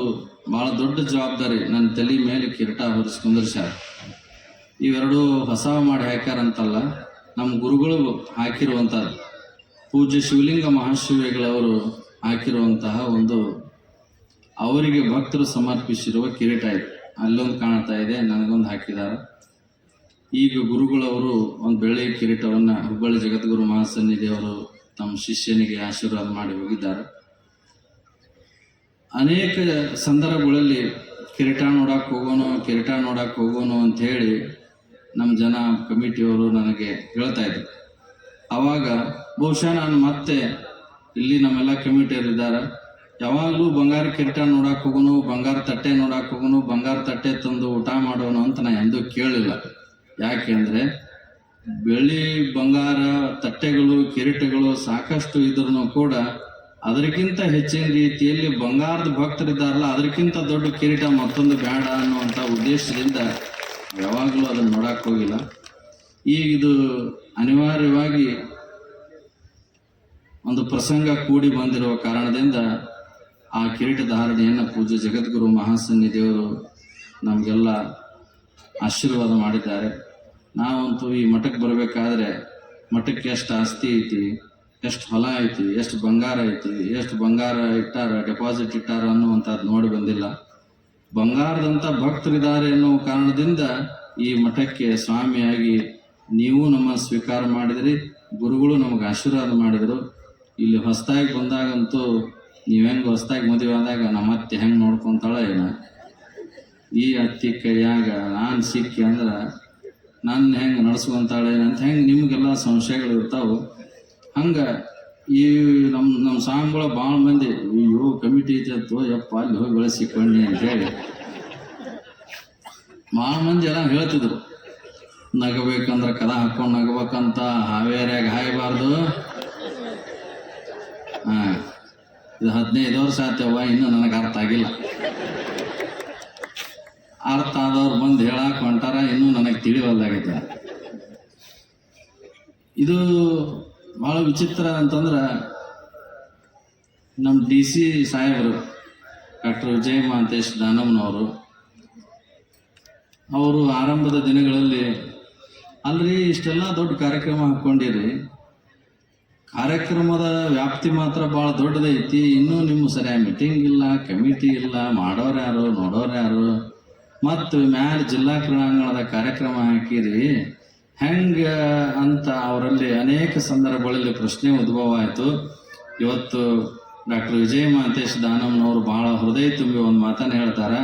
ಭಾಳ ದೊಡ್ಡ ಜವಾಬ್ದಾರಿ ನನ್ನ ತಲೆ ಮೇಲೆ ಕಿರೀಟ ಹೊರಿಸ್ಕೊಂಡ್ರೆ ಇವೆರಡೂ ಹೊಸ ಮಾಡಿ ಹಾಕ್ಯಾರಂತಲ್ಲ, ನಮ್ಮ ಗುರುಗಳು ಹಾಕಿರುವಂಥದ್ದು. ಪೂಜ್ಯ ಶಿವಲಿಂಗ ಮಹಾಶಿವಗಳವರು ಹಾಕಿರುವಂತಹ ಒಂದು ಅವರಿಗೆ ಭಕ್ತರು ಸಮರ್ಪಿಸಿರುವ ಕಿರೀಟ ಇದೆ. ಅಲ್ಲೊಂದು ಕಾಣ್ತಾ ಇದೆ, ನನಗೊಂದು ಹಾಕಿದ್ದಾರೆ. ಈಗ ಗುರುಗಳವರು ಒಂದು ಬೆಳ್ಳಿ ಕಿರೀಟವನ್ನು ಹುಬ್ಬಳ್ಳಿ ಜಗದ್ಗುರು ಮಹಾಸನ್ನಿಧಿಯವರು ತಮ್ಮ ಶಿಷ್ಯನಿಗೆ ಆಶೀರ್ವಾದ ಮಾಡಿ ಹೋಗಿದ್ದಾರೆ. ಅನೇಕ ಸಂದರ್ಭಗಳಲ್ಲಿ ಕಿರೀಟ ನೋಡಕ್ಕೆ ಹೋಗೋಣ ಅಂತ ಹೇಳಿ ನಮ್ಮ ಜನ ಕಮಿಟಿಯವರು ನನಗೆ ಹೇಳ್ತಾ ಇದ್ರು. ಆವಾಗ ಬಹುಶಃ ನಾನು ಮತ್ತೆ ಇಲ್ಲಿ ನಮ್ಮೆಲ್ಲ ಕಮಿಟಿಯರಿದ್ದಾರೆ, ಯಾವಾಗಲೂ ಬಂಗಾರ ಕಿರೀಟ ನೋಡಕ್ಕೆ ಹೋಗೋನು, ಬಂಗಾರ ತಟ್ಟೆ ನೋಡಕ್ಕೆ ಹೋಗೋನು, ಬಂಗಾರ ತಟ್ಟೆ ತಂದು ಊಟ ಮಾಡೋನು ಅಂತ ನಾನು ಎಂದೂ ಕೇಳಲಿಲ್ಲ. ಯಾಕೆಂದರೆ ಬೆಳ್ಳಿ ಬಂಗಾರ ತಟ್ಟೆಗಳು, ಕಿರೀಟಗಳು ಸಾಕಷ್ಟು ಇದ್ರೂ ಕೂಡ ಅದಕ್ಕಿಂತ ಹೆಚ್ಚಿನ ರೀತಿಯಲ್ಲಿ ಬಂಗಾರದ ಭಕ್ತರಿದ್ದಾರಲ್ಲ, ಅದಕ್ಕಿಂತ ದೊಡ್ಡ ಕಿರೀಟ ಮತ್ತೊಂದು ಬೇಡ ಅನ್ನುವಂಥ ಉದ್ದೇಶದಿಂದ ಯಾವಾಗಲೂ ಅದನ್ನು ನೋಡಕ್ಕೆ ಹೋಗಿಲ್ಲ. ಈಗ ಇದು ಅನಿವಾರ್ಯವಾಗಿ ಒಂದು ಪ್ರಸಂಗ ಕೂಡಿ ಬಂದಿರುವ ಕಾರಣದಿಂದ ಆ ಕಿರೀಟ ಧಾರಣೆಯನ್ನು ಪೂಜ್ಯ ಜಗದ್ಗುರು ಮಹಾಸನ್ನಿಧಿಯವರು ನಮಗೆಲ್ಲ ಆಶೀರ್ವಾದ ಮಾಡಿದ್ದಾರೆ. ನಾವಂತೂ ಈ ಮಠಕ್ಕೆ ಬರಬೇಕಾದ್ರೆ ಮಠಕ್ಕೆ ಎಷ್ಟು ಆಸ್ತಿ ಐತಿ, ಎಷ್ಟು ಹೊಲ ಐತಿ, ಎಷ್ಟು ಬಂಗಾರ ಐತಿ, ಎಷ್ಟು ಬಂಗಾರ ಇಟ್ಟಾರ, ಡೆಪಾಸಿಟ್ ಇಟ್ಟಾರ ಅನ್ನುವಂಥದ್ದು ನೋಡಿ ಬಂದಿಲ್ಲ. ಬಂಗಾರದಂಥ ಭಕ್ತರಿದ್ದಾರೆ ಎನ್ನುವ ಕಾರಣದಿಂದ ಈ ಮಠಕ್ಕೆ ಸ್ವಾಮಿಯಾಗಿ ನೀವು ನಮ್ಮ ಸ್ವೀಕಾರ ಮಾಡಿದಿರಿ, ಗುರುಗಳು ನಮಗೆ ಆಶೀರ್ವಾದ ಮಾಡಿದರು. ಇಲ್ಲಿ ಹೊಸದಾಗಿ ಬಂದಾಗಂತೂ ನೀವು ಹೆಂಗೆ ಹೊಸದಾಗಿ ಮದುವೆ ಆದಾಗ ನಮ್ಮ ಅತ್ತೆ ಹೆಂಗೆ ನೋಡ್ಕೊತಾಳ ಏನ, ಈ ಅತ್ತಿ ಕೈಯಾಗ ನಾನು ಸಿಕ್ಕಿ ಅಂದ್ರೆ ನನ್ನ ಹೆಂಗೆ ನಡೆಸ್ಕೊಂತಾಳೆ ಅಂತ ಹೆಂಗೆ ನಿಮಗೆಲ್ಲ ಸಂಶಯಗಳು ಇರ್ತಾವೆ. ಹಂಗೆ ಈ ನಮ್ಮ ಸ್ವಾಮಿಗಳ ಭಾಳ ಮಂದಿ ಅಯ್ಯೋ ಕಮಿಟಿ ಐತತ್ತು ಯಪ್ಪ ಅಲ್ಲಿ ಹೋಗಿ ಬೆಳೆಸಿಕೊಂಡಿ ಅಂತೇಳಿ ಭಾಳ ಮಂದಿ ಎಲ್ಲ ಹೇಳ್ತಿದ್ರು. ನಗಬೇಕಂದ್ರೆ ಕದ ಹಾಕೊಂಡು ನಗಬೇಕಂತ ಹಾವೇರಿಯಾಗ ಹಾಯಬಾರ್ದು. ಇದು 15 ವರ್ಷ ಆತವ್ವ, ಇನ್ನೂ ನನಗೆ ಅರ್ಥ ಆಗಿಲ್ಲ. ಅರ್ಥ ಆದವ್ರು ಬಂದು ಹೇಳಕ್ಕೆ ಹೊಂಟಾರ, ಇನ್ನೂ ನನಗೆ ತಿಳಿವಲ್ಲಾಗೈತೆ. ಇದು ಭಾಳ ವಿಚಿತ್ರ ಅಂತಂದ್ರೆ ನಮ್ಮ DC ಸಾಹೇಬರು ಡಾಕ್ಟರ್ ವಿಜಯ ಮಹಾಂತೇಶ್ ದಾನಮ್ಮನವರು ಅವರು ಆರಂಭದ ದಿನಗಳಲ್ಲಿ ಅಲ್ರಿ ಇಷ್ಟೆಲ್ಲ ದೊಡ್ಡ ಕಾರ್ಯಕ್ರಮ ಹಾಕ್ಕೊಂಡಿರಿ, ಕಾರ್ಯಕ್ರಮದ ವ್ಯಾಪ್ತಿ ಮಾತ್ರ ಭಾಳ ದೊಡ್ಡದೈತಿ, ಇನ್ನೂ ನಿಮ್ಮ ಸರಿಯಾಗಿ ಮೀಟಿಂಗ್ ಇಲ್ಲ, ಕಮಿಟಿ ಇಲ್ಲ, ಮಾಡೋರು ಯಾರು, ನೋಡೋರು ಯಾರು, ಮತ್ತು ಮ್ಯಾಲೆ ಜಿಲ್ಲಾ ಕ್ರೀಡಾಂಗಣದ ಕಾರ್ಯಕ್ರಮ ಹಾಕಿರಿ, ಹೆಂಗ ಅಂತ ಅವರಲ್ಲಿ ಅನೇಕ ಸಂದರ್ಭಗಳಲ್ಲಿ ಪ್ರಶ್ನೆ ಉದ್ಭವ ಆಯಿತು. ಇವತ್ತು ಡಾಕ್ಟರ್ ವಿಜಯ ಮಹಂತೇಶ್ ದಾನಮ್ನವರು ಬಹಳ ಹೃದಯ ತುಂಬಿ ಒಂದು ಮಾತನ್ನು ಹೇಳ್ತಾರೆ,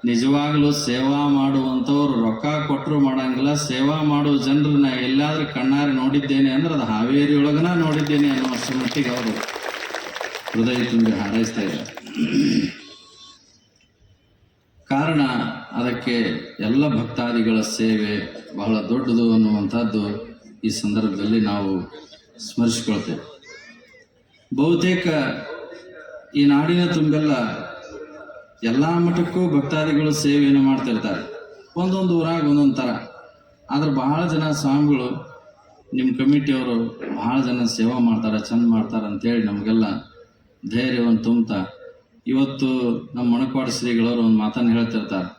ನಿಜವಾಗ್ಲೂ ಸೇವಾ ಮಾಡುವಂಥವ್ರು ರೊಕ್ಕ ಕೊಟ್ಟರು ಮಾಡಂಗಿಲ್ಲ, ಸೇವಾ ಮಾಡುವ ಜನರನ್ನ ಎಲ್ಲಾದ್ರೂ ಕಣ್ಣಾರೆ ನೋಡಿದ್ದೇನೆ ಅಂದ್ರೆ ಅದು ಹಾವೇರಿ ಒಳಗನ ನೋಡಿದ್ದೇನೆ ಅನ್ನುವಷ್ಟು ಮಟ್ಟಿಗೆ ಅವರು ಹೃದಯ ತುಂಬಿ ಹಾರೈಸ್ತಾ ಇದ್ದಾರೆ. ಕಾರಣ ಅದಕ್ಕೆ ಎಲ್ಲ ಭಕ್ತಾದಿಗಳ ಸೇವೆ ಬಹಳ ದೊಡ್ಡದು ಅನ್ನುವಂಥದ್ದು ಈ ಸಂದರ್ಭದಲ್ಲಿ ನಾವು ಸ್ಮರಿಸಿಕೊಳ್ತೇವೆ. ಬಹುತೇಕ ಈ ನಾಡಿನ ತುಂಬೆಲ್ಲ ಎಲ್ಲ ಮಠಕ್ಕೂ ಭಕ್ತಾದಿಗಳು ಸೇವೆಯನ್ನು ಮಾಡ್ತಿರ್ತಾರೆ, ಒಂದೊಂದು ಊರಾಗ ಒಂದೊಂದು ಥರ. ಆದ್ರೆ ಬಹಳ ಜನ ಸ್ವಾಮಿಗಳು ನಿಮ್ಮ ಕಮಿಟಿಯವರು ಬಹಳ ಜನ ಸೇವಾ ಮಾಡ್ತಾರೆ, ಚಂದ ಮಾಡ್ತಾರೆ ಅಂತೇಳಿ ನಮಗೆಲ್ಲ ಧೈರ್ಯವನ್ನು ತುಂಬುತ್ತಾ ಇವತ್ತು ನಮ್ಮ ಮಣಕವಾಡ ಶ್ರೀಗಳವರು ಒಂದು ಮಾತನ್ನು ಹೇಳ್ತಿರ್ತಾರೆ,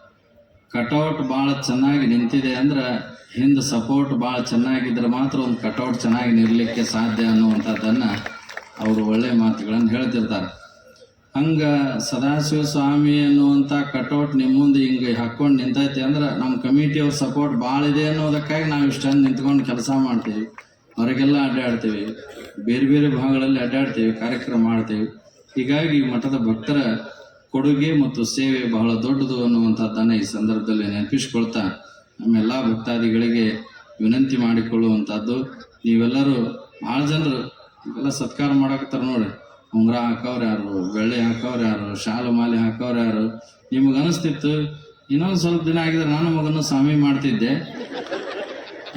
ಕಟೌಟ್ ಭಾಳ ಚೆನ್ನಾಗಿ ನಿಂತಿದೆ ಅಂದ್ರೆ ಹಿಂದೆ ಸಪೋರ್ಟ್ ಭಾಳ ಚೆನ್ನಾಗಿದ್ರೆ ಮಾತ್ರ ಒಂದು ಕಟೌಟ್ ಚೆನ್ನಾಗಿ ನಿಲ್ಲಲಿಕ್ಕೆ ಸಾಧ್ಯ ಅನ್ನುವಂಥದ್ದನ್ನು ಅವರು ಒಳ್ಳೆಯ ಮಾತುಗಳನ್ನು ಹೇಳ್ತಿರ್ತಾರೆ. ಹಂಗೆ ಸದಾಶಿವ ಸ್ವಾಮಿ ಅನ್ನುವಂಥ ಕಟೌಟ್ ನಿಮ್ಮ ಮುಂದೆ ಹಿಂಗೆ ಹಾಕ್ಕೊಂಡು ನಿಂತೈತೆ ಅಂದ್ರೆ ನಮ್ಮ ಕಮಿಟಿಯವ್ರ ಸಪೋರ್ಟ್ ಭಾಳ ಇದೆ ಅನ್ನೋದಕ್ಕಾಗಿ ನಾವು ಇಷ್ಟೊಂದು ನಿಂತ್ಕೊಂಡು ಕೆಲಸ ಮಾಡ್ತೀವಿ, ಹೊರಗೆಲ್ಲ ಅಡ್ಡಾಡ್ತೀವಿ, ಬೇರೆ ಬೇರೆ ಭಾಗಗಳಲ್ಲಿ ಅಡ್ಡಾಡ್ತೀವಿ, ಕಾರ್ಯಕ್ರಮ ಮಾಡ್ತೀವಿ. ಹೀಗಾಗಿ ಮಠದ ಭಕ್ತರ ಕೊಡುಗೆ ಮತ್ತು ಸೇವೆ ಬಹಳ ದೊಡ್ಡದು ಅನ್ನುವಂಥದ್ದನ್ನು ಈ ಸಂದರ್ಭದಲ್ಲಿ ನೆನಪಿಸ್ಕೊಳ್ತಾ ನಮ್ಮೆಲ್ಲ ಭಕ್ತಾದಿಗಳಿಗೆ ವಿನಂತಿ ಮಾಡಿಕೊಳ್ಳುವಂಥದ್ದು, ನೀವೆಲ್ಲರೂ ಭಾಳ ಜನರು ಇವೆಲ್ಲ ಸತ್ಕಾರ ಮಾಡಾಕತ್ತಾರ ನೋಡ್ರಿ, ಉಂಗುರ ಹಾಕೋರು ಯಾರು, ಬೆಳ್ಳಿ ಹಾಕೋರು ಯಾರು, ಶಾಲು ಮಾಲೆ ಹಾಕೋರು ಯಾರು. ನಿಮ್ಗೆ ಅನಿಸ್ತಿತ್ತು ಇನ್ನೊಂದು ಸ್ವಲ್ಪ ದಿನ ಆಗಿದ್ರೆ ನಾನು ಮಗನೂ ಸ್ವಾಮಿ ಮಾಡ್ತಿದ್ದೆ,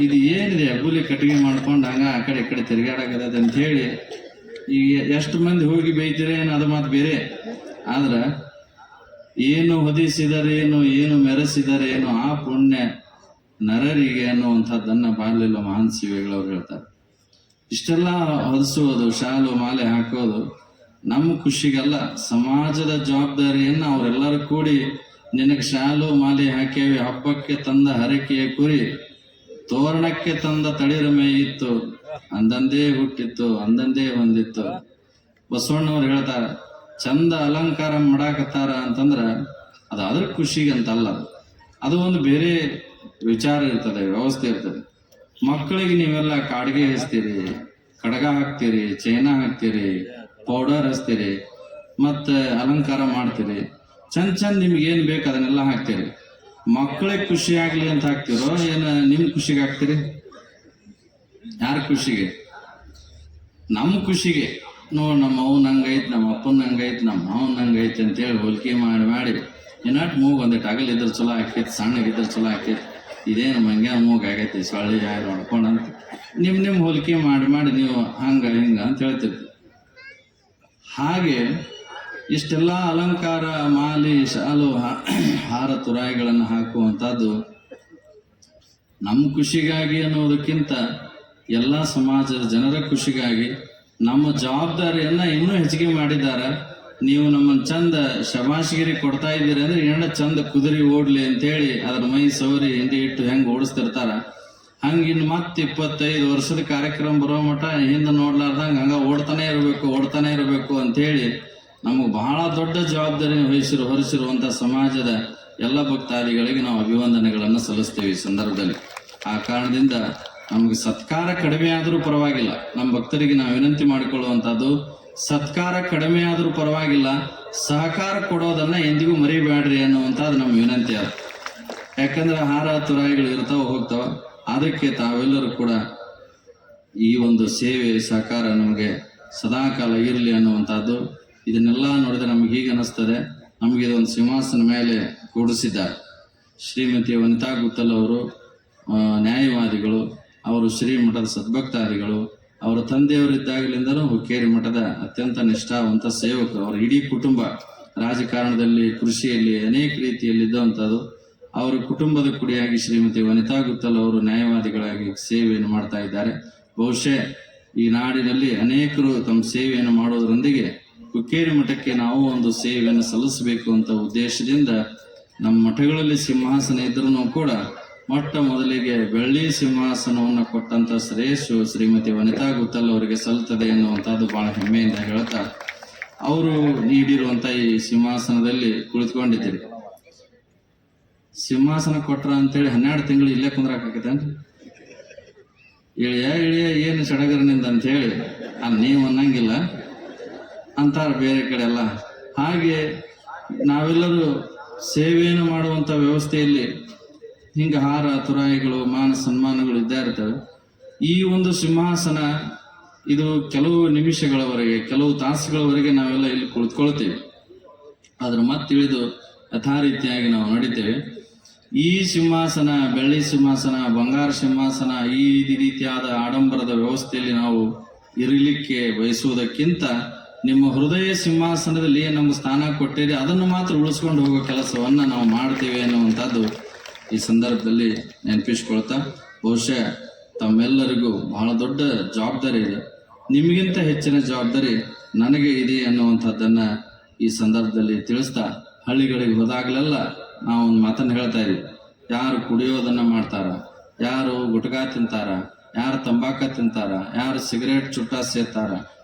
ಇದು ಏನಿದೆ ಅಬ್ಬುಲಿ ಕಟ್ಟಿಗೆ ಮಾಡ್ಕೊಂಡು ಹಂಗ ಆ ಕಡೆ ಈ ಕಡೆ ತಿರುಗಾಡಕತ್ತೈತೆ ಅಂತ ಹೇಳಿ ಈಗ ಎಷ್ಟು ಮಂದಿ ಹೋಗಿ ಬೈತೀರೇನು ಅದು ಮಾತು ಬೇರೆ. ಆದ್ರೆ ಏನು ಹೊದಿಸಿದರೇನು, ಏನು ಮೆರೆಸಿದರೇನು ಆ ಪುಣ್ಯ ನರರಿಗೆ ಅನ್ನುವಂಥದ್ದನ್ನು ಬಾರ್ಲಿಲ್ಲ ಮಹಾನ್ ಶಿವಿಗಳವ್ರು ಹೇಳ್ತಾರೆ. ಇಷ್ಟೆಲ್ಲ ಹೊದಿಸುವುದು, ಶಾಲು ಮಾಲೆ ಹಾಕೋದು ನಮ್ಮ ಖುಷಿಗಲ್ಲ, ಸಮಾಜದ ಜವಾಬ್ದಾರಿಯನ್ನು ಅವರೆಲ್ಲರೂ ಕೂಡಿ ನಿನಗೆ ಶಾಲು ಮಾಲೆ ಹಾಕ್ಯಾವಿ, ಹಬ್ಬಕ್ಕೆ ತಂದ ಹರಕೆಯ ಕುರಿ, ತೋರಣಕ್ಕೆ ತಂದ ತಳಿರ ಮೇ ಇತ್ತು, ಅಂದಂದೇ ಹುಟ್ಟಿತ್ತು, ಅಂದಂದೇ ಹೊಂದಿತ್ತು. ಬಸವಣ್ಣವ್ರು ಹೇಳ್ತಾರೆ, ಚಂದ ಅಲಂಕಾರ ಮಾಡಾಕತ್ತಾರ ಅಂತಂದ್ರ ಅದು ಅದ್ರ ಖುಷಿಗಂತಲ್ಲ, ಅದು ಒಂದು ಬೇರೆ ವಿಚಾರ ಇರ್ತದೆ, ವ್ಯವಸ್ಥೆ ಇರ್ತದೆ. ಮಕ್ಕಳಿಗೆ ನೀವೆಲ್ಲ ಕಾಡಿಗೆ ಹಚ್ತೀರಿ, ಕಡಗ ಹಾಕ್ತೀರಿ, ಚೈನಾ ಹಾಕ್ತೀರಿ, ಪೌಡರ್ ಹಚ್ತೀರಿ, ಮತ್ತು ಅಲಂಕಾರ ಮಾಡ್ತೀರಿ, ಚಂದ ನಿಮ್ಗೆ ಏನು ಬೇಕು ಅದನ್ನೆಲ್ಲ ಹಾಕ್ತೀರಿ. ಮಕ್ಕಳಿಗೆ ಖುಷಿ ಆಗ್ಲಿ ಅಂತ ಹಾಕ್ತಿರೋ ಏನು ನಿಮ್ಮ ಖುಷಿಗೆ ಹಾಕ್ತೀರಿ? ಯಾರ ಖುಷಿಗೆ? ನಮ್ಮ ಖುಷಿಗೆ. ನೋಡಿ ನಮ್ಮ ಅವ್ನ ಹಂಗೈತೆ, ನಮ್ಮ ಅಪ್ಪನ ಹಂಗೈತೆ, ನಮ್ಮ ಮಾವನ ಹಂಗೈತೆ ಅಂತೇಳಿ ಹೋಲಿಕೆ ಮಾಡಿ ಏನಾಟ್ ಮೂಗು ಒಂದಿಟ್ಟು ಅಗಲಿದ್ರೆ ಚಲೋ ಆಕೈತಿ, ಸಣ್ಣಗಿದ್ರೆ ಚಲೋ ಆಕೈತಿ, ಇದೇನು ಮಂಗ್ಯ ಮೂಗು ಆಗೈತಿ ಸೊಳ್ಳಿ ಯಾರು ಹೊಡ್ಕೊಂಡಂತ ನಿಮ್ಮ ಹೋಲಿಕೆ ಮಾಡಿ ನೀವು ಹಂಗೆ ಹಿಂಗೆ ಅಂತ ಹೇಳ್ತಿರ್ತೀವಿ. ಹಾಗೆ ಇಷ್ಟೆಲ್ಲ ಅಲಂಕಾರ, ಮಾಲಿ, ಶಾಲು, ಹಾರ ತುರಾಯಿಗಳನ್ನು ಹಾಕುವಂಥದ್ದು ನಮ್ಮ ಖುಷಿಗಾಗಿ ಅನ್ನೋದಕ್ಕಿಂತ ಎಲ್ಲ ಸಮಾಜದ ಜನರ ಖುಷಿಗಾಗಿ ನಮ್ಮ ಜವಾಬ್ದಾರಿಯನ್ನು ಇನ್ನೂ ಹೆಚ್ಚಿಗೆ ಮಾಡಿದ್ದಾರೆ. ನೀವು ನಮ್ಮನ್ನು ಚಂದ ಶಬಾಷ್ಗಿರಿ ಕೊಡ್ತಾ ಇದ್ದೀರಿ ಅಂದ್ರೆ ಹೆಣ್ಣ ಚಂದ ಕುದುರೆ ಓಡ್ಲಿ ಅಂತೇಳಿ ಅದ್ರ ಮೈ ಸವರಿ ಹಿಂಡಿ ಇಟ್ಟು ಹೆಂಗೆ ಓಡಿಸ್ತಿರ್ತಾರ, ಹಂಗಿನ್ನು ಮತ್ತೆ 25 ವರ್ಷದ ಕಾರ್ಯಕ್ರಮ ಬರೋ ಮಟ್ಟ ಹಿಂದೆ ನೋಡ್ಲಾರ್ದಂಗೆ ಹಂಗ ಓಡ್ತಾನೆ ಇರಬೇಕು ಅಂತೇಳಿ ನಮಗೆ ಬಹಳ ದೊಡ್ಡ ಜವಾಬ್ದಾರಿ ಹೊರಿಸಿರುವಂಥ ಸಮಾಜದ ಎಲ್ಲ ಭಕ್ತಾದಿಗಳಿಗೆ ನಾವು ಅಭಿವಂದನೆಗಳನ್ನು ಸಲ್ಲಿಸ್ತೇವೆ ಈ ಸಂದರ್ಭದಲ್ಲಿ. ಆ ಕಾರಣದಿಂದ ನಮಗೆ ಸತ್ಕಾರ ಕಡಿಮೆ ಆದರೂ ಪರವಾಗಿಲ್ಲ, ನಮ್ಮ ಭಕ್ತರಿಗೆ ನಾವು ವಿನಂತಿ ಮಾಡಿಕೊಳ್ಳುವಂಥದ್ದು, ಸತ್ಕಾರ ಕಡಿಮೆ ಆದರೂ ಪರವಾಗಿಲ್ಲ, ಸಹಕಾರ ಕೊಡೋದನ್ನ ಎಂದಿಗೂ ಮರಿಬೇಡ್ರಿ ಅನ್ನುವಂಥದ್ದು ನಮ್ಮ ವಿನಂತಿ ಅದು. ಯಾಕಂದ್ರೆ ಹಾರ ತುರಾಯಿಗಳು ಇರ್ತಾವ ಹೋಗ್ತಾವ, ಅದಕ್ಕೆ ತಾವೆಲ್ಲರೂ ಕೂಡ ಈ ಒಂದು ಸೇವೆ ಸಹಕಾರ ನಮಗೆ ಸದಾಕಾಲ ಇರಲಿ ಅನ್ನುವಂಥದ್ದು. ಇದನ್ನೆಲ್ಲ ನೋಡಿದ್ರೆ ನಮ್ಗೆ ಹೀಗೆ ಅನ್ನಿಸ್ತದೆ, ನಮಗೆ ಇದೊಂದು ಸಿಂಹಾಸನ ಮೇಲೆ ಕೂಡಿಸಿದ್ದಾರೆ. ಶ್ರೀಮತಿ ವನಿತಾ ಗುತ್ತಲ್ ಅವರು ನ್ಯಾಯವಾದಿಗಳು, ಅವರು ಶ್ರೀಮಠದ ಸದ್ಭಕ್ತಾದಿಗಳು, ಅವರ ತಂದೆಯವರಿದ್ದಾಗಲಿಂದಲೂ ಹುಕ್ಕೇರಿ ಮಠದ ಅತ್ಯಂತ ನಿಷ್ಠಾವಂತ ಸೇವಕರು. ಅವರ ಇಡೀ ಕುಟುಂಬ ರಾಜಕಾರಣದಲ್ಲಿ, ಕೃಷಿಯಲ್ಲಿ ಅನೇಕ ರೀತಿಯಲ್ಲಿದ್ದಂಥದ್ದು. ಅವರ ಕುಟುಂಬದ ಕುಡಿಯಾಗಿ ಶ್ರೀಮತಿ ವನಿತಾ ಗುತ್ತಲ್ ಅವರು ನ್ಯಾಯವಾದಿಗಳಾಗಿ ಸೇವೆಯನ್ನು ಮಾಡ್ತಾ ಇದ್ದಾರೆ. ಬಹುಶಃ ಈ ನಾಡಿನಲ್ಲಿ ಅನೇಕರು ತಮ್ಮ ಸೇವೆಯನ್ನು ಮಾಡೋದರೊಂದಿಗೆ ಹುಕ್ಕೇರಿ ಮಠಕ್ಕೆ ನಾವು ಒಂದು ಸೇವೆಯನ್ನು ಸಲ್ಲಿಸಬೇಕು ಅಂತ ಉದ್ದೇಶದಿಂದ ನಮ್ಮ ಮಠಗಳಲ್ಲಿ ಸಿಂಹಾಸನ ಇದ್ರೂ ಕೂಡ ಮೊಟ್ಟ ಮೊದಲಿಗೆ ಬೆಳ್ಳಿ ಸಿಂಹಾಸನವನ್ನು ಕೊಟ್ಟಂತ ಶ್ರೇಷ್ಠ ಶ್ರೀಮತಿ ವನಿತಾ ಗುತ್ತಲ್ ಅವರಿಗೆ ಸಲ್ಲುತ್ತದೆ ಎನ್ನುವಂಥದ್ದು ಬಹಳ ಹೆಮ್ಮೆಯಿಂದ ಹೇಳ್ತಾ, ಅವರು ನೀಡಿರುವಂತ ಈ ಸಿಂಹಾಸನದಲ್ಲಿ ಕುಳಿತುಕೊಂಡಿದ್ದೀರಿ. ಸಿಂಹಾಸನ ಕೊಟ್ರ ಅಂತೇಳಿ 12 ತಿಂಗಳು ಇಲ್ಲೇ ಕುಂದ್ರಾಕತ್ತೇನ್ರಿ? ಇಳಿಯ ಏನು ಸಡಗರನಿಂದ ಅಂತ ಹೇಳಿ ನೀವು ಅನ್ನಂಗಿಲ್ಲ ಅಂತಾರ ಬೇರೆ ಕಡೆ ಎಲ್ಲ. ಹಾಗೆ ನಾವೆಲ್ಲರೂ ಸೇವೆಯನ್ನು ಮಾಡುವಂಥ ವ್ಯವಸ್ಥೆಯಲ್ಲಿ ಹಿಂಗೆ ಹಾರ ತುರಾಯಿಗಳು ಮಾನ ಸನ್ಮಾನಗಳು ಇದ್ದೇ ಇರ್ತವೆ. ಈ ಒಂದು ಸಿಂಹಾಸನ ಇದು ಕೆಲವು ನಿಮಿಷಗಳವರೆಗೆ ಕೆಲವು ತಾಸುಗಳವರೆಗೆ ನಾವೆಲ್ಲ ಇಲ್ಲಿ ಕುಳಿತುಕೊಳ್ತೇವೆ. ಅದ್ರ ಮತ್ತಿಳಿದು ಯಥಾರೀತಿಯಾಗಿ ನಾವು ನಡಿತೇವೆ. ಈ ಸಿಂಹಾಸನ, ಬೆಳ್ಳಿ ಸಿಂಹಾಸನ, ಬಂಗಾರ ಸಿಂಹಾಸನ, ಈ ರೀತಿಯಾದ ಆಡಂಬರದ ವ್ಯವಸ್ಥೆಯಲ್ಲಿ ನಾವು ಇರಲಿಕ್ಕೆ ಬಯಸುವುದಕ್ಕಿಂತ ನಿಮ್ಮ ಹೃದಯ ಸಿಂಹಾಸನದಲ್ಲಿ ಏನು ನಮ್ಗೆ ಸ್ಥಾನ ಕೊಟ್ಟಿದೆ ಅದನ್ನು ಮಾತ್ರ ಉಳಿಸ್ಕೊಂಡು ಹೋಗೋ ಕೆಲಸವನ್ನ ನಾವು ಮಾಡ್ತೇವೆ ಅನ್ನುವಂಥದ್ದು ಈ ಸಂದರ್ಭದಲ್ಲಿ ನೆನಪಿಸ್ಕೊಳ್ತಾ, ಬಹುಶಃ ತಮ್ಮೆಲ್ಲರಿಗೂ ಬಹಳ ದೊಡ್ಡ ಜವಾಬ್ದಾರಿ ಇದೆ. ನಿಮಗಿಂತ ಹೆಚ್ಚಿನ ಜವಾಬ್ದಾರಿ ನನಗೆ ಇದೆ ಅನ್ನುವಂಥದ್ದನ್ನ ಈ ಸಂದರ್ಭದಲ್ಲಿ ತಿಳಿಸ್ತಾ, ಹಳ್ಳಿಗಳಿಗೆ ಹೋದಾಗಲೆಲ್ಲ ನಾವು ಒಂದು ಮಾತನ್ನು ಹೇಳ್ತಾ ಇದೀವಿ. ಯಾರು ಕುಡಿಯೋದನ್ನ ಮಾಡ್ತಾರ, ಯಾರು ಗುಟ್ಕಾ ತಿಂತಾರ, ಯಾರು ತಂಬಾಕ ತಿಂತಾರ, ಯಾರು ಸಿಗರೇಟ್ ಚುಟ್ಟ ಸೇತಾರ,